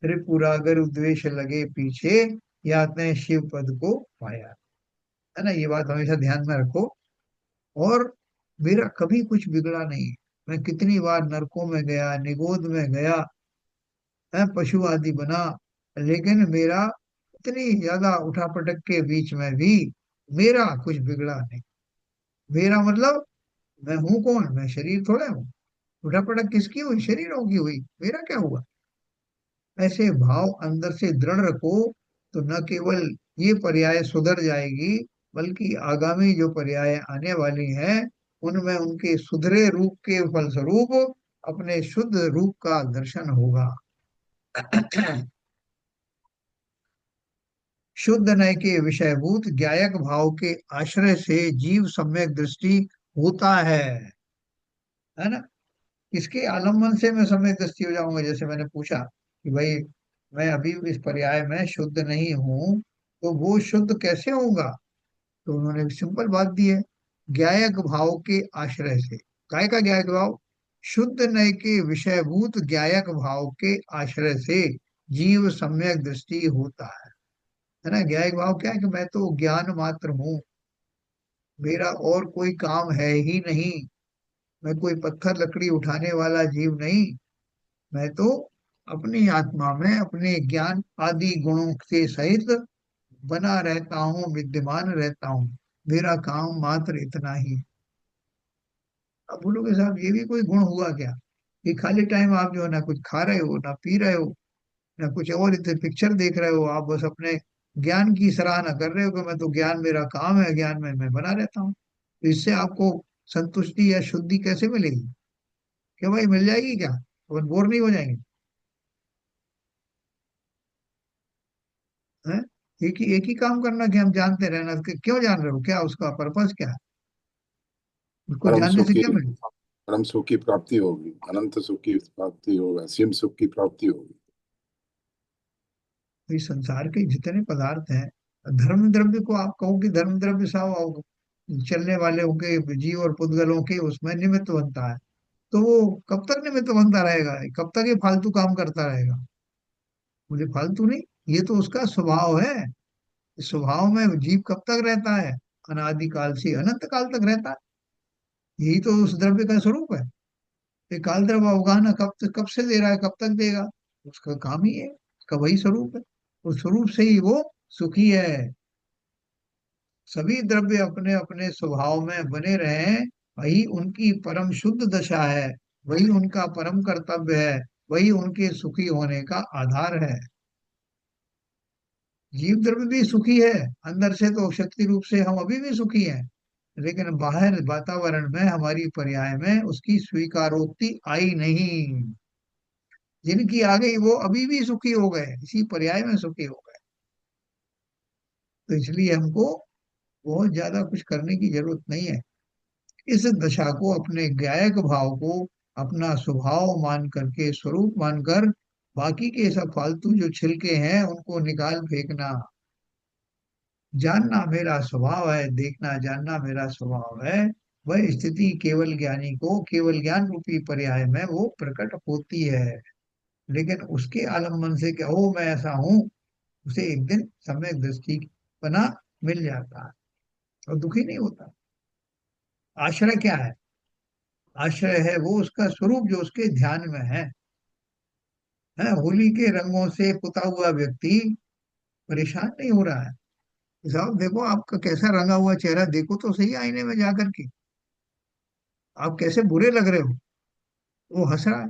त्रिपुरागर उद्वेष लगे पीछे, यातने शिव पद को पाया। है ना, ये बात हमेशा ध्यान में रखो। और मेरा कभी कुछ बिगड़ा नहीं। मैं कितनी बार नरकों में गया, निगोद में गया, मैं पशु आदि बना, लेकिन मेरा इतनी ज्यादा उठापटक के बीच में भी मेरा कुछ बिगड़ा नहीं। मेरा मतलब, मैं हूं कौन? मैं शरीर थोड़ा हूँ। उठापटक किसकी हुई? शरीरों की हुई। मेरा क्या हुआ? ऐसे भाव अंदर से दृढ़ रखो, तो न केवल ये पर्याय सुधर जाएगी, बल्कि आगामी जो पर्याय आने वाली हैं, उनमें उनके सुधरे रूप के फलस्वरूप अपने शुद्ध रूप का दर्शन होगा। शुद्ध नय के विषयभूत ज्ञायक भाव के आश्रय से जीव सम्यक दृष्टि होता है ना। इसके आलम्बन से मैं सम्यक दृष्टि हो जाऊंगा। जैसे मैंने पूछा कि भाई, मैं अभी इस पर्याय में शुद्ध नहीं हूं, तो वो शुद्ध कैसे होऊंगा? तो उन्होंने सिंपल बात दी है, ज्ञायक भाव के आश्रय से। काय का ज्ञायक भाव? शुद्ध नय के विषयभूत ज्ञायक भाव के आश्रय से जीव सम्यक दृष्टि होता है। है ना। ज्ञायक भाव क्या है कि मैं तो ज्ञान मात्र हूँ, मेरा और कोई काम है ही नहीं, मैं कोई पत्थर लकड़ी उठाने वाला जीव नहीं, मैं तो अपनी आत्मा में अपने ज्ञान आदि गुणों से सहित बना रहता हूँ, विद्यमान रहता हूँ, मेरा काम मात्र इतना ही। अब बोलोगे साहब ये भी कोई गुण हुआ क्या, कि खाली टाइम आप जो है ना कुछ खा रहे हो ना पी रहे हो ना कुछ और, इतने पिक्चर देख रहे हो, आप बस अपने ज्ञान की सराहना कर रहे हो कि मैं तो ज्ञान मेरा काम है, ज्ञान में मैं बना रहता हूँ। तो इससे आपको संतुष्टि या शुद्धि कैसे मिलेगी? क्या भाई मिल जाएगी क्या? अपन बोर नहीं हो जाएंगे? हैं? एक ही काम करना कि हम जानते रहना, कि क्यों जान रहे हो, क्या उसका पर्पस क्या है, उसको परम जानने सुख से की क्या मिलेगा? परम सुख की प्राप्ति होगी, अनंत सुख की प्राप्ति होगा, असीम सुख की प्राप्ति होगी। तो इस संसार के जितने पदार्थ हैं, धर्म द्रव्य को आप कहो कि धर्म द्रव्य साव चलने वाले के जीव और पुद्गलों के उसमें निमित्त बनता है, तो वो कब तक निमित्त बनता रहेगा, कब तक ये फालतू काम करता रहेगा? मुझे फालतू नहीं, ये तो उसका स्वभाव है। इस स्वभाव में जीव कब तक रहता है? अनादिकाल से अनंत काल तक रहता है। यही तो उस द्रव्य का स्वरूप है। ये काल द्रव्य अवगाहन कब से दे रहा है, कब तक देगा? उसका काम ही है, उसका वही स्वरूप है। उस स्वरूप से ही वो सुखी है। सभी द्रव्य अपने अपने स्वभाव में बने रहें, वही उनकी परम शुद्ध दशा है, वही उनका परम कर्तव्य है, वही उनके सुखी होने का आधार है। जीव द्रव्य भी सुखी है, अंदर से तो शक्ति रूप से हम अभी भी सुखी हैं, लेकिन बाहर वातावरण में हमारी पर्याय में उसकी स्वीकारोक्ति आई नहीं। जिनकी आ गई वो अभी भी सुखी हो गए, इसी पर्याय में सुखी हो गए। तो इसलिए हमको बहुत ज्यादा कुछ करने की जरूरत नहीं है। इस दशा को, अपने गायक भाव को अपना स्वभाव मान करके, स्वरूप मानकर, बाकी के सब फालतू जो छिलके हैं उनको निकाल फेंकना। जानना मेरा स्वभाव है, देखना जानना मेरा स्वभाव है, वह स्थिति केवल ज्ञानी को केवल ज्ञान रूपी पर्याय में वो प्रकट होती है। लेकिन उसके आलम्बन से क्या हो मैं ऐसा हूं, उसे एक दिन सम्यक दृष्टि बना मिल जाता है और दुखी नहीं होता। आश्रय क्या है? आश्रय है वो उसका स्वरूप जो उसके ध्यान में है। होली के रंगों से पुता हुआ व्यक्ति परेशान नहीं हो रहा है। साहब देखो आपका कैसा रंगा हुआ चेहरा, देखो तो सही आईने में जाकर के, आप कैसे बुरे लग रहे हो। वो हंस रहा है।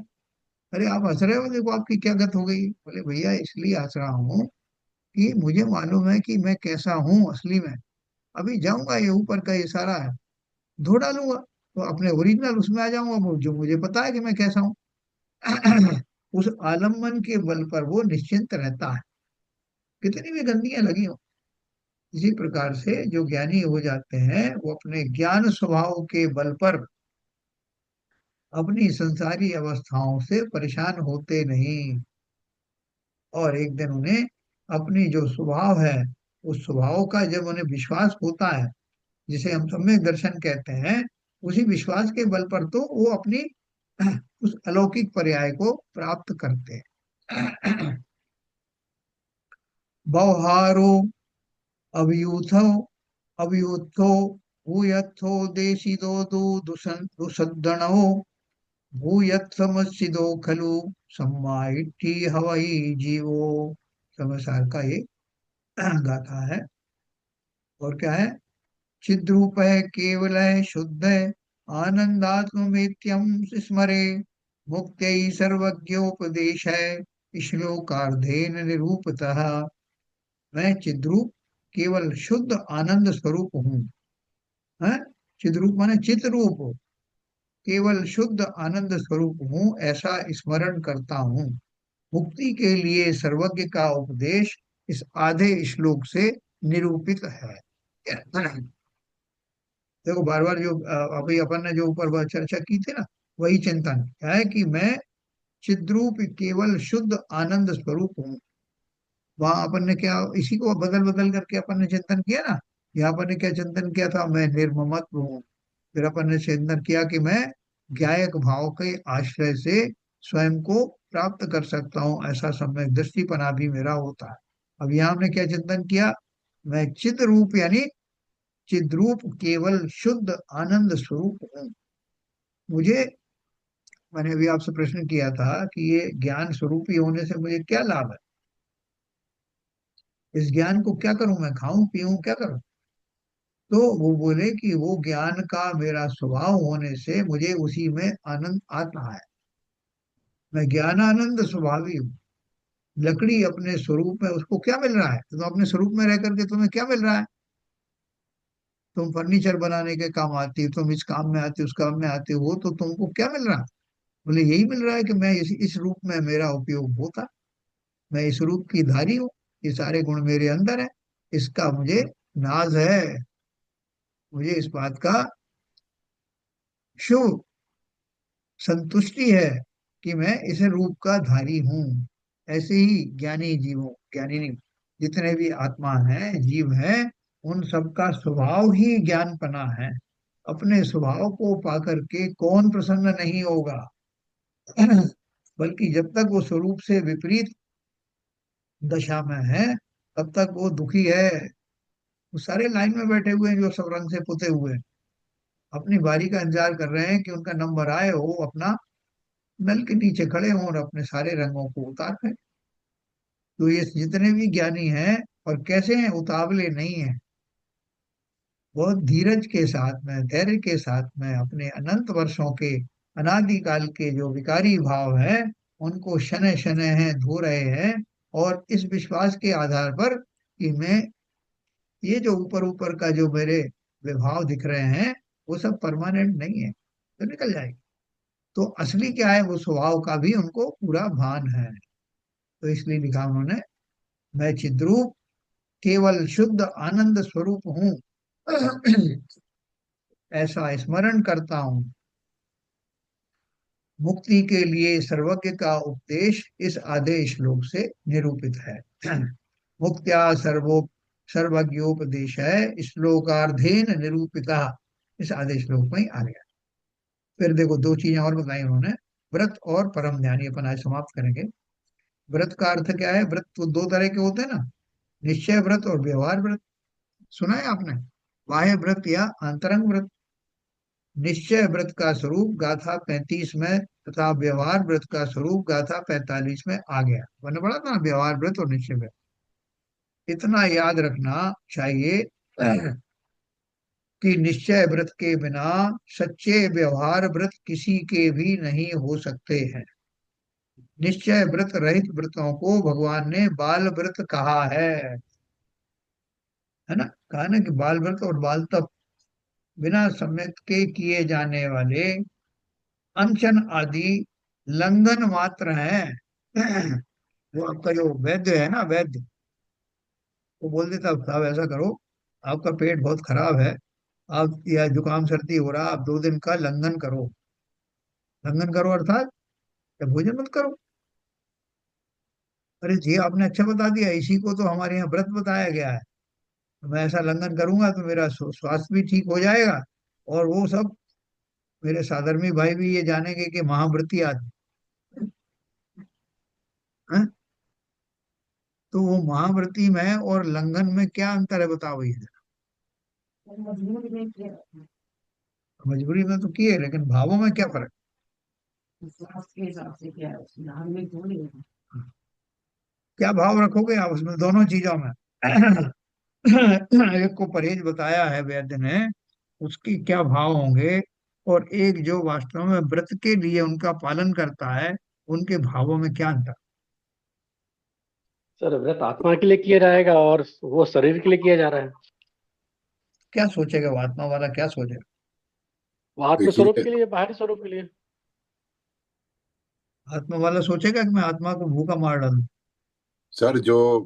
अरे आप हंस रहे हो, देखो आपकी क्या गत हो गई। बोले भैया इसलिए हंस रहा हूँ कि मुझे मालूम है कि मैं कैसा हूँ असली में। अभी जाऊंगा, ये ऊपर का इशारा है, धो डालूंगा तो अपने ओरिजिनल उसमें आ जाऊंगा, जो मुझे पता है कि मैं कैसा हूँ। उस आलम्बन के बल पर वो निश्चिंत रहता है, कितनी भी गंदियां लगी हो। इसी प्रकार से जो ज्ञानी हो जाते हैं वो अपने ज्ञान स्वभाव के बल पर अपनी संसारी अवस्थाओं से परेशान होते नहीं। और एक दिन उन्हें अपनी जो स्वभाव है, उस स्वभाव का जब उन्हें विश्वास होता है, जिसे हम सम्यक दर्शन कहते हैं, उसी विश्वास के बल पर तो वो अपनी उस अलौकिक पर्याय को प्राप्त करते हैं। बौहारो अभियूथो अभियूथो भूयथो देशिदो दुसद्दणो भूयत्समस्सिदो खलु सम्माइठी हवै जीवो। समसार का ये गाथा है। और क्या है? चिद्रूप है, केवल है, शुद्ध है, आनंदात्मेत्यम स्मरे, मुक्त सर्वज्ञोपदेश है, श्लोकार्धेन निरूपतः। मैं चिद्रूप, केवल शुद्ध आनंद स्वरूप हूँ। है? चिद्रूप माने चित रूप, केवल शुद्ध आनंद स्वरूप हूँ ऐसा स्मरण करता हूँ। मुक्ति के लिए सर्वज्ञ का उपदेश इस आधे श्लोक से निरूपित है। देखो बार बार जो अभी अपन ने जो ऊपर वह चर्चा की थी ना, वही चिंतन क्या है कि मैं चिद्रूप केवल शुद्ध आनंद स्वरूप हूँ। वहां अपन ने क्या, इसी को बदल बदल करके अपन ने चिंतन किया ना। यहाँ अपन ने क्या चिंतन किया था, मैं निर्ममत्व हूँ। फिर अपन ने चिंतन किया कि मैं ज्ञायक भाव के आश्रय से स्वयं को प्राप्त कर सकता हूँ, ऐसा सम्यक दृष्टिपना भी मेरा होता है। अब यहाँ हमने क्या चिंतन किया, मैं चिद रूप यानी चिद्रूप केवल शुद्ध आनंद स्वरूप हूँ। मुझे, मैंने अभी आपसे प्रश्न किया था कि ये ज्ञान स्वरूपी होने से मुझे क्या लाभ है, इस ज्ञान को क्या करूं, मैं खाऊं पीऊं क्या करूं? तो वो बोले कि वो ज्ञान का मेरा स्वभाव होने से मुझे उसी में आनंद आता है। मैं ज्ञानानंद स्वभावी हूँ। लकड़ी अपने स्वरूप में, उसको क्या मिल रहा है, तो अपने स्वरूप में रह करके तुम्हें क्या मिल रहा है? तुम फर्नीचर बनाने के काम आती, तुम इस काम में आती, उस काम में आती हो, तो तुमको क्या मिल रहा है? बोले यही मिल रहा है कि मैं इस रूप में मेरा उपयोग होता, मैं इस रूप की धारी हूँ, ये सारे गुण मेरे अंदर है, इसका मुझे नाज है, मुझे इस बात का शुभ संतुष्टि है कि मैं इस रूप का धारी हूँ। ऐसे ही ज्ञानी जीवों, ज्ञानी नहीं, जितने भी आत्मा हैं, जीव हैं, उन सबका स्वभाव ही ज्ञानपना है। अपने स्वभाव को पाकर के कौन प्रसन्न नहीं होगा? बल्कि जब तक वो स्वरूप से विपरीत दशा में है, तब तक वो दुखी है। वो सारे लाइन में बैठे हुए हैं जो सब रंग से पुते हुए हैं, अपनी बारी का इंतजार कर रहे हैं कि उनका नंबर आए, वो अपना नल के नीचे खड़े हों और अपने सारे रंगों को उतार दें। तो ये जितने भी ज्ञानी हैं, और कैसे हैं, उतावले नहीं हैं, बहुत धीरज के साथ में, धैर्य के साथ में, अपने अनंत वर्षों के, अनादिकाल के जो विकारी भाव हैं, उनको शनय शनय हैं धो रहे हैं। और इस विश्वास के आधार पर कि मैं, ये जो ऊपर ऊपर का जो मेरे विभाव दिख रहे हैं, वो सब परमानेंट नहीं है, तो निकल जाएगी। तो असली क्या है, वो स्वभाव का भी उनको पूरा भान है। तो इसलिए लिखा उन्होंने, मैं चिद्रूप केवल शुद्ध आनंद स्वरूप हूँ, ऐसा स्मरण करता हूँ। मुक्ति के लिए सर्वज्ञ का उपदेश इस आदेश श्लोक से निरूपित है। मुक्त्या सर्वज्ञोपदेश है, श्लोकार्धेन निरूपिता, इस आदेश श्लोक में ही आ गया। फिर देखो दो चीजें और बताई उन्होंने, व्रत और परम ध्यान, ये अपन आज समाप्त करेंगे। व्रत का अर्थ क्या है? व्रत तो दो तरह के होते हैं ना, निश्चय व्रत और व्यवहार व्रत। सुना है आपने? बाह्य व्रत या अंतरंग व्रत। निश्चय व्रत का स्वरूप गाथा 35 में तथा व्यवहार व्रत का स्वरूप गाथा 45 में आ गया। मैंने पढ़ा था ना, व्यवहार व्रत और निश्चय व्रत। इतना याद रखना चाहिए कि निश्चय व्रत के बिना सच्चे व्यवहार व्रत किसी के भी नहीं हो सकते हैं। निश्चय व्रत रहित व्रतों को भगवान ने बाल व्रत कहा है ना? कहा ना कि बाल व्रत और बाल तप बिना सम्यक के किए जाने वाले अनशन आदि लंघन मात्र है। वो आपका जो वैद्य है ना, वैद्य, वो बोल देता साहब ऐसा करो, आपका पेट बहुत खराब है, आप या जुकाम सर्दी हो रहा, आप 2 दिन का लंघन करो। लंघन करो अर्थात या भोजन मत करो। अरे जी, आपने अच्छा बता दिया, इसी को तो हमारे यहाँ व्रत बताया गया है। तो मैं ऐसा लंघन करूंगा तो मेरा स्वास्थ्य भी ठीक हो जाएगा, और वो सब मेरे साधर्मी भाई भी ये जानेंगे कि महाव्रती आदमी हैं। तो वो महाव्रती में और लंघन में क्या अंतर है बताओ भैया? मजबूरी में तो किए, लेकिन भावों में क्या फर्क? क्या भाव रखोगे आप उसमें, दोनों चीजों में? एक को परहेज बताया है वैद्य ने, उसकी क्या भाव होंगे, और एक जो वास्तव में व्रत के लिए उनका पालन करता है, उनके भावों में क्या अंतर? सर व्रत आत्मा के लिए किया जाएगा और वो शरीर के लिए किया जा रहा है। क्या सोचेगा वो आत्मा वाला, क्या सोचेगा? वो आत्म स्वरूप देखिए के लिए, बाहरी स्वरूप के लिए। आत्मा वाला सोचेगा कि मैं आत्मा को भूखा मार डालूं। सर, जो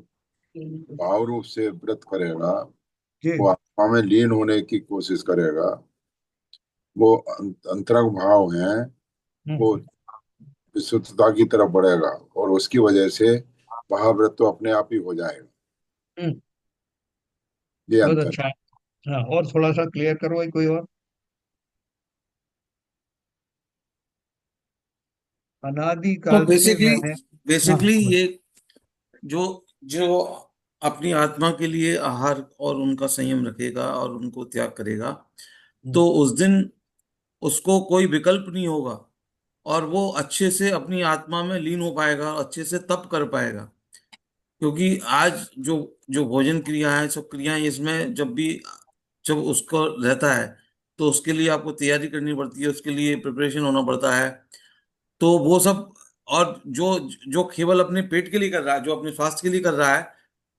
भाव रूप से व्रत करेगा, जी। वो आत्मा में लीन होने की कोशिश करेगा, वो अंतरंग भाव है, वो हम्म। विशुद्धता की तरफ बढ़ेगा, और उसकी वजह से महाव्रत तो अपने आप ही हो जाएगा। हम्म। ये बहुत अंतर। अच्छा है। हाँ, और थोड़ा सा क्लियर करो भाई, कोई और? अनादि तो काल से बेसिकली मैंने, हाँ बेसिकली ये जो जो अपनी आत्मा के लिए आहार और उनका संयम रखेगा और उनको त्याग करेगा, हम्म, तो उस दिन उसको कोई विकल्प नहीं होगा, और वो अच्छे से अपनी आत्मा में लीन हो पाएगा और अच्छे से तप कर पाएगा। क्योंकि आज जो जो भोजन क्रिया है, सब क्रियाएं, इसमें जब उसको रहता है, तो उसके लिए आपको तैयारी करनी पड़ती है, उसके लिए प्रिपरेशन होना पड़ता है। तो वो सब, और जो जो केवल अपने पेट के लिए कर रहा है, जो अपने स्वास्थ्य के लिए कर रहा है,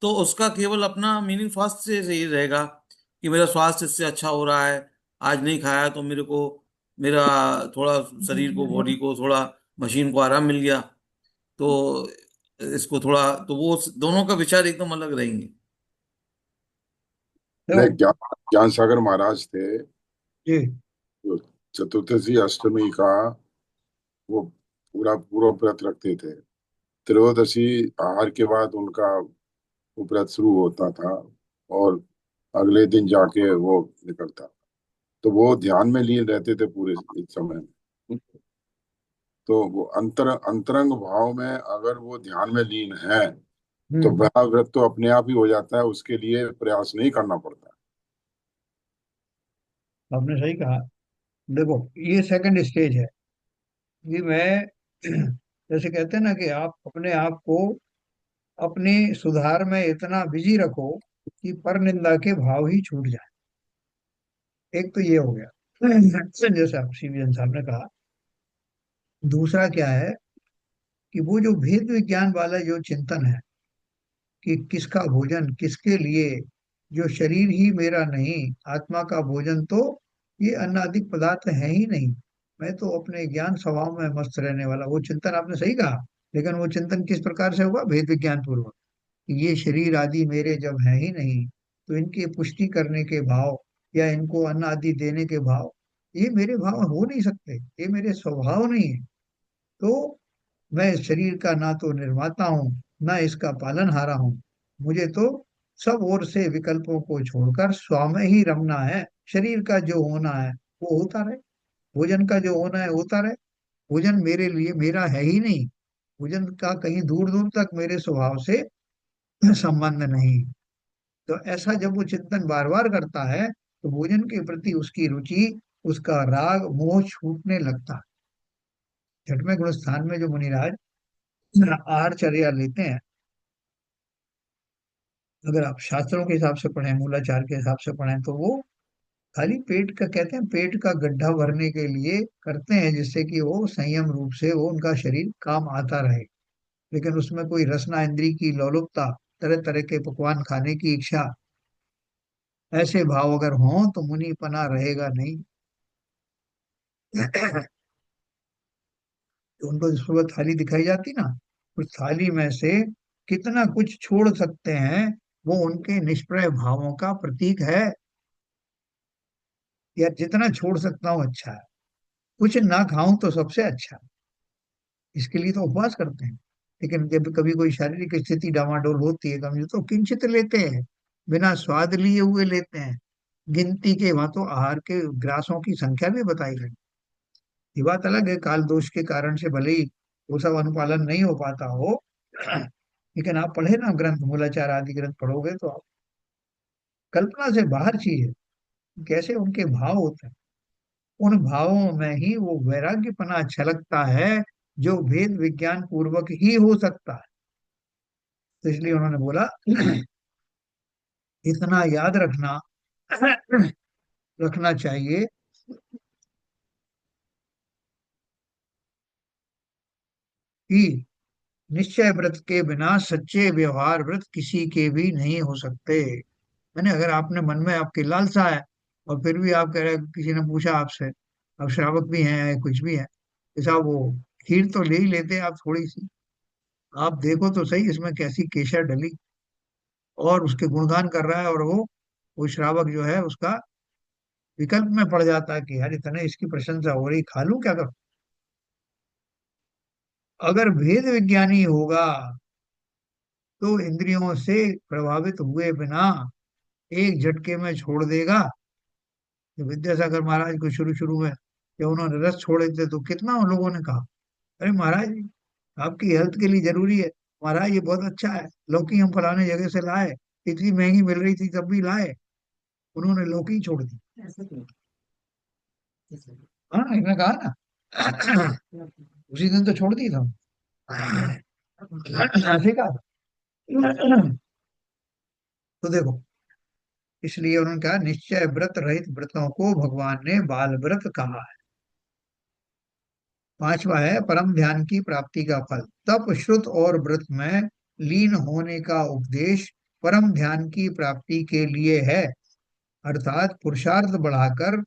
तो उसका केवल अपना मीनिंग फास्ट से सही रहेगा कि मेरा स्वास्थ्य इससे अच्छा हो रहा है। आज नहीं खाया तो मेरे को, मेरा थोड़ा शरीर को, बॉडी को, थोड़ा मशीन को आराम मिल गया, तो इसको थोड़ा, तो वो दोनों का विचार एकदम अलग रहेंगे। देखो। नहीं, ज्ञान सागर महाराज थे, जी। जो चतुर्दशी अष्टमी का वो पूरा पूरा व्रत रखते थे। त्रयोदशी आहार के बाद उनका वो व्रत शुरू होता था, और अगले दिन जाके वो निकलता। तो वो ध्यान में लीन रहते थे पूरे इस समय में। तो वो अंतरंग भाव में अगर वो ध्यान में लीन है, तो हम्म। वह व्रत तो अपने आप ही हो जाता है, उसके लिए प्रयास नहीं करना पड़ता। आपने सही कहा। देखो, ये सेकंड स्टेज है कि मैं जैसे कहते हैं ना कि आप अपने आप को अपने सुधार में इतना बिजी रखो कि पर निंदा के भाव ही छूट जाए। एक तो ये हो गया जैसे आप सीबीएन साहब ने कहा। दूसरा क्या है कि वो जो भेद विज्ञान वाला जो चिंतन है कि किसका भोजन किसके लिए, जो शरीर ही मेरा नहीं, आत्मा का भोजन तो ये अन्नादिक पदार्थ है ही नहीं, मैं तो अपने ज्ञान स्वभाव में मस्त रहने वाला, वो चिंतन आपने सही कहा। लेकिन वो चिंतन किस प्रकार से होगा? भेद विज्ञान पूर्वक। ये शरीर आदि मेरे जब है ही नहीं, तो इनकी पुष्टि करने के भाव या इनको अन्न आदि देने के भाव, ये मेरे भाव हो नहीं सकते, ये मेरे स्वभाव नहीं है। तो मैं इस शरीर का ना तो निर्माता हूँ, ना इसका पालनहारा हूँ। मुझे तो सब ओर से विकल्पों को छोड़कर स्व में ही रमना है। शरीर का जो होना है वो होता रहे, भोजन का जो होना है होता रहे। भोजन मेरे लिए मेरा है ही नहीं, भोजन का कहीं दूर दूर तक मेरे स्वभाव से संबंध नहीं। तो ऐसा जब वो चिंतन बार बार करता है, तो भोजन के प्रति उसकी रुचि, उसका राग मोह छूटने लगता है। छठवें गुण स्थान में जो मुनिराज आहारचर्या लेते हैं, अगर आप शास्त्रों के हिसाब से पढ़ें, मूलाचार के हिसाब से पढ़ें, तो वो खाली पेट का, कहते हैं पेट का गड्ढा भरने के लिए करते हैं, जिससे कि वो संयम रूप से वो उनका शरीर काम आता रहे। लेकिन उसमें कोई रसना इंद्री की लोलुपता, तरह तरह के पकवान खाने की इच्छा, ऐसे भाव अगर हों तो मुनिपना रहेगा नहीं। तो उनको सुबह थाली दिखाई जाती ना, उस थाली में से कितना कुछ छोड़ सकते हैं, वो उनके निष्प्रय भावों का प्रतीक है। या जितना छोड़ सकता हूँ अच्छा है, कुछ ना खाऊं तो सबसे अच्छा है। इसके लिए तो उपवास करते हैं। लेकिन जब कभी कोई शारीरिक स्थिति डामाडोल होती है कमजोर, तो किंचित लेते हैं, बिना स्वाद लिए हुए लेते हैं। गिनती के वहां तो आहार के ग्रासों की संख्या भी बताई गई। ये बात अलग है, काल दोष के कारण से भले ही वो सब अनुपालन नहीं हो पाता हो, लेकिन आप पढ़े ना ग्रंथ, मूलाचार आदि ग्रंथ पढ़ोगे तो आप कल्पना से बाहर चीज है कैसे उनके भाव होते हैं। उन भावों में ही वो वैराग्यपना छलकता है, जो भेद विज्ञान पूर्वक ही हो सकता है। तो इसलिए उन्होंने बोला इतना याद रखना रखना चाहिए कि निश्चय व्रत के बिना सच्चे व्यवहार व्रत किसी के भी नहीं हो सकते। मैंने, अगर आपने मन में आपकी लालसा है और फिर भी आप कह रहे हैं, किसी ने पूछा आपसे, आप श्रावक भी हैं कुछ भी है, ऐसा वो खीर तो ले ही लेते हैं आप थोड़ी सी। आप देखो तो सही इसमें कैसी केसर डली, और उसके गुणगान कर रहा है, और वो श्रावक जो है उसका विकल्प में पड़ जाता है कि यार इतने इसकी प्रशंसा हो रही, खा लूं क्या करूं। अगर भेद विज्ञानी होगा तो इंद्रियों से प्रभावित हुए बिना एक झटके में छोड़ देगा। जब विद्यासागर महाराज को शुरू शुरू में जब उन्होंने रस छोड़े थे, तो कितना उन लोगों ने कहा, अरे महाराज जी, आपकी हेल्थ के लिए जरूरी है, महाराज ये बहुत अच्छा है, लौकी हम फलाने जगह से लाए, इतनी महंगी मिल रही थी तब भी लाए, उन्होंने लौकी छोड़ दी। हाँ इन्होंने कहा ना, उसी दिन तो छोड़ दी था, ऐसे कहा था। तो देखो, इसलिए उन्होंने कहा निश्चय व्रत रहित व्रतों को भगवान ने बाल व्रत कहा है। पांचवा है परम ध्यान की प्राप्ति का फल। तप श्रुत और व्रत में लीन होने का उपदेश परम ध्यान की प्राप्ति के लिए है, अर्थात पुरुषार्थ बढ़ाकर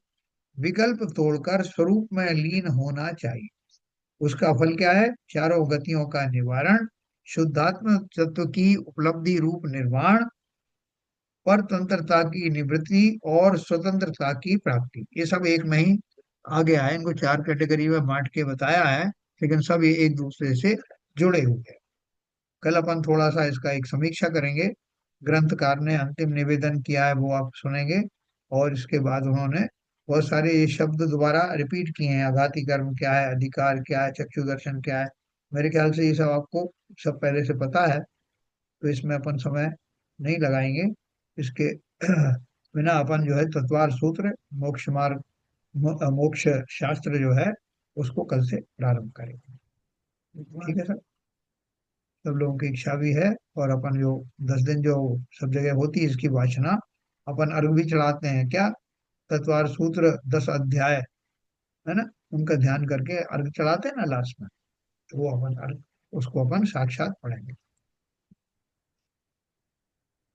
विकल्प तोड़कर स्वरूप में लीन होना चाहिए। उसका फल क्या है? चारों गतियों का निवारण, शुद्धात्म तत्व की उपलब्धि रूप निर्वाण, परतंत्रता की निवृत्ति और स्वतंत्रता की प्राप्ति। ये सब एक में ही आ गया है, इनको चार कैटेगरी में बांट के बताया है, लेकिन सब ये एक दूसरे से जुड़े हुए हैं। कल अपन थोड़ा सा इसका एक समीक्षा करेंगे, ग्रंथकार ने अंतिम निवेदन किया है वो आप सुनेंगे, और इसके बाद उन्होंने बहुत सारे ये शब्द दोबारा रिपीट किए हैं, आघाती कर्म क्या है, अधिकार क्या है, चक्षु दर्शन क्या है। मेरे ख्याल से ये सब आपको सब पहले से पता है, तो इसमें अपन समय नहीं लगाएंगे। इसके बिना अपन जो है तत्वार सूत्र, मोक्ष मार्ग, मोक्ष शास्त्र जो है उसको कल से प्रारंभ करेंगे। ठीक है सर, सब लोगों की इच्छा भी है, और अपन जो 10 दिन जो सब जगह होती है इसकी वाचना, अपन अर्घ भी चढ़ाते हैं क्या, तत्वार सूत्र 10 अध्याय है ना, उनका ध्यान करके अर्घ चढ़ाते हैं ना लास्ट में, तो वो अपन अर्घ, उसको अपन साक्षात पढ़ेंगे।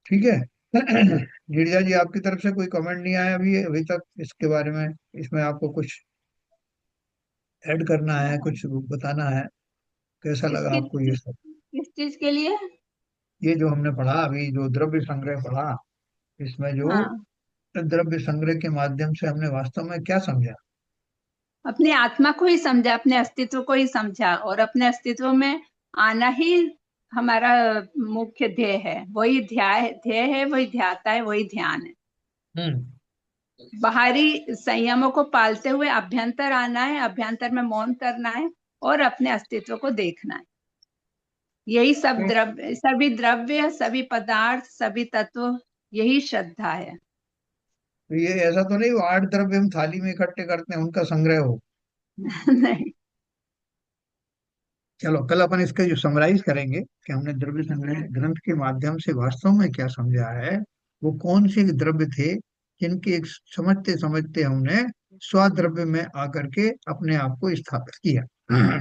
ठीक है। गिरिजा जी आपकी तरफ से कोई कमेंट नहीं आया अभी अभी तक इसके बारे में? इसमें आपको कुछ ऐड करना है, कुछ बताना है? कैसा लगा किसकी आपको ये सब? किस चीज के लिए? ये जो हमने पढ़ा अभी, जो द्रव्य संग्रह पढ़ा, इसमें जो हाँ, द्रव्य संग्रह के माध्यम से हमने वास्तव में क्या समझा? अपनी आत्मा को ही समझा, अपने अस्तित्व को ही समझा, और अपने अस्तित्व में आना ही हमारा मुख्य ध्येय है। वही ध्येय है, वही ध्याता है, वही ध्यान है। हम्म। बाहरी संयमों को पालते हुए अभ्यंतर आना है, अभ्यंतर में मौन करना है, और अपने अस्तित्व को देखना है। यही सब तो द्रव्य, सभी द्रव्य, सभी पदार्थ, सभी तत्व, यही श्रद्धा है। ये ऐसा तो नहीं वो 8 द्रव्य हम थाली में इकट्ठे करते हैं उनका संग्रह हो? नहीं। चलो कल अपन इसका जो समराइज करेंगे कि हमने द्रव्य संग्रह ग्रंथ के माध्यम से वास्तव में क्या समझा है, वो कौन से द्रव्य थे जिनके समझते समझते हमने स्वद्रव्य में आकर के अपने आप को स्थापित किया।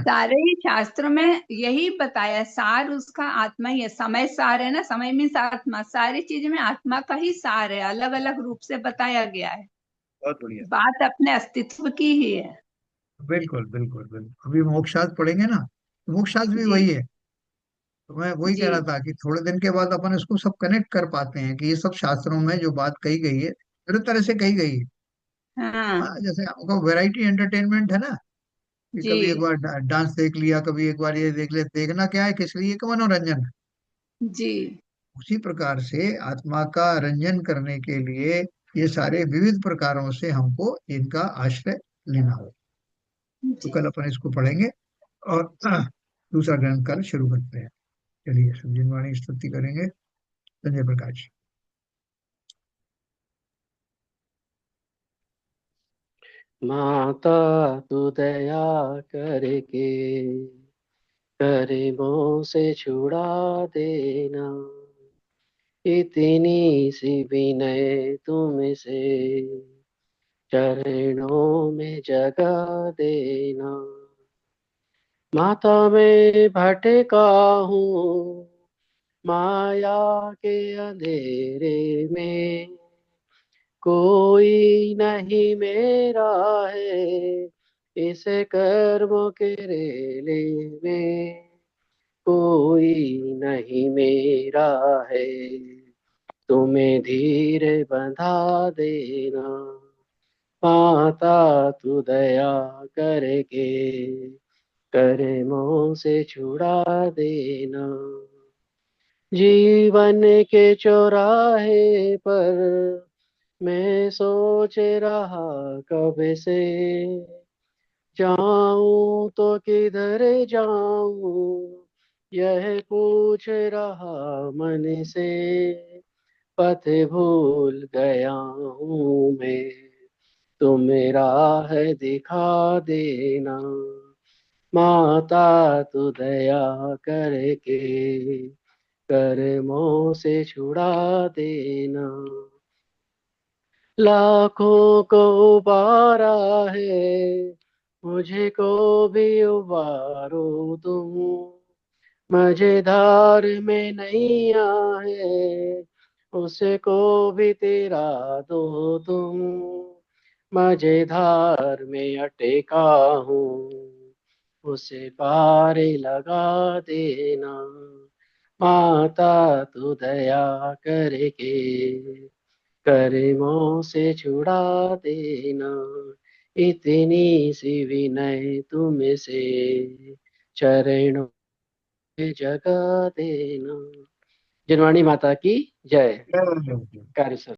सारे ही शास्त्रों में यही बताया, सार उसका आत्मा ही है। समय सार है ना, समय मीन्स आत्मा, सारी चीज में आत्मा का ही सार है, अलग अलग रूप से बताया गया है। बहुत बढ़िया। बात अपने अस्तित्व की ही है। बिल्कुल बिल्कुल बिल्कुल, अभी मोक्षास्त्र पढ़ेंगे ना, तो मोक्षास्त्र भी जी वही है। तो मैं वही कह जी। रहा था कि थोड़े दिन के बाद अपन इसको सब कनेक्ट कर पाते हैं कि ये सब शास्त्रों में जो बात कही गई है हर तरह से कही गई है। हाँ हाँ, जैसे आपका वैरायटी एंटरटेनमेंट है ना, कि जी कभी एक बार डांस देख लिया, कभी एक बार ये देख लिया, देखना क्या है किस लिए, कि मनोरंजन है। जी उसी प्रकार से आत्मा का रंजन करने के लिए ये सारे विविध प्रकारों से हमको इनका आश्रय लेना होगा। तो जी। कल अपन इसको पढ़ेंगे, और दूसरा ग्रंथ कल शुरू करते हैं। चलिए जिनवाणी स्तुति करेंगे, संजय प्रकाश। माता तू दया करके करीबों से छुड़ा देना, इतनी सी विनय तुमसे चरणों में जगा देना। माता मैं भटका हूँ माया के अंधेरे में, कोई नहीं मेरा है इस कर्म के रेले में, कोई नहीं मेरा है तुम्हें धीरे बंधा देना। माता तू दया करके कर्मों से छुड़ा देना। जीवन के चौराहे पर मैं सोच रहा कब से, जाऊं तो किधर जाऊं यह पूछ रहा मन से, पथ भूल गया हूँ मैं, तुम राह दिखा देना। माता तू दया करके कर्मों से छुड़ा देना। लाखों को उबारा है, मुझे को भी उबारो तुम। मझधार में नैया है, उसे को भी तेरा दो तुम। मझधार में अटका हूँ, उसे पार लगा देना। माता तू दया करके कर्मों से छुड़ा देना। इतनी सी विनय तुमसे चरणों में जगा देना। जनवाणी माता की जय। कार्य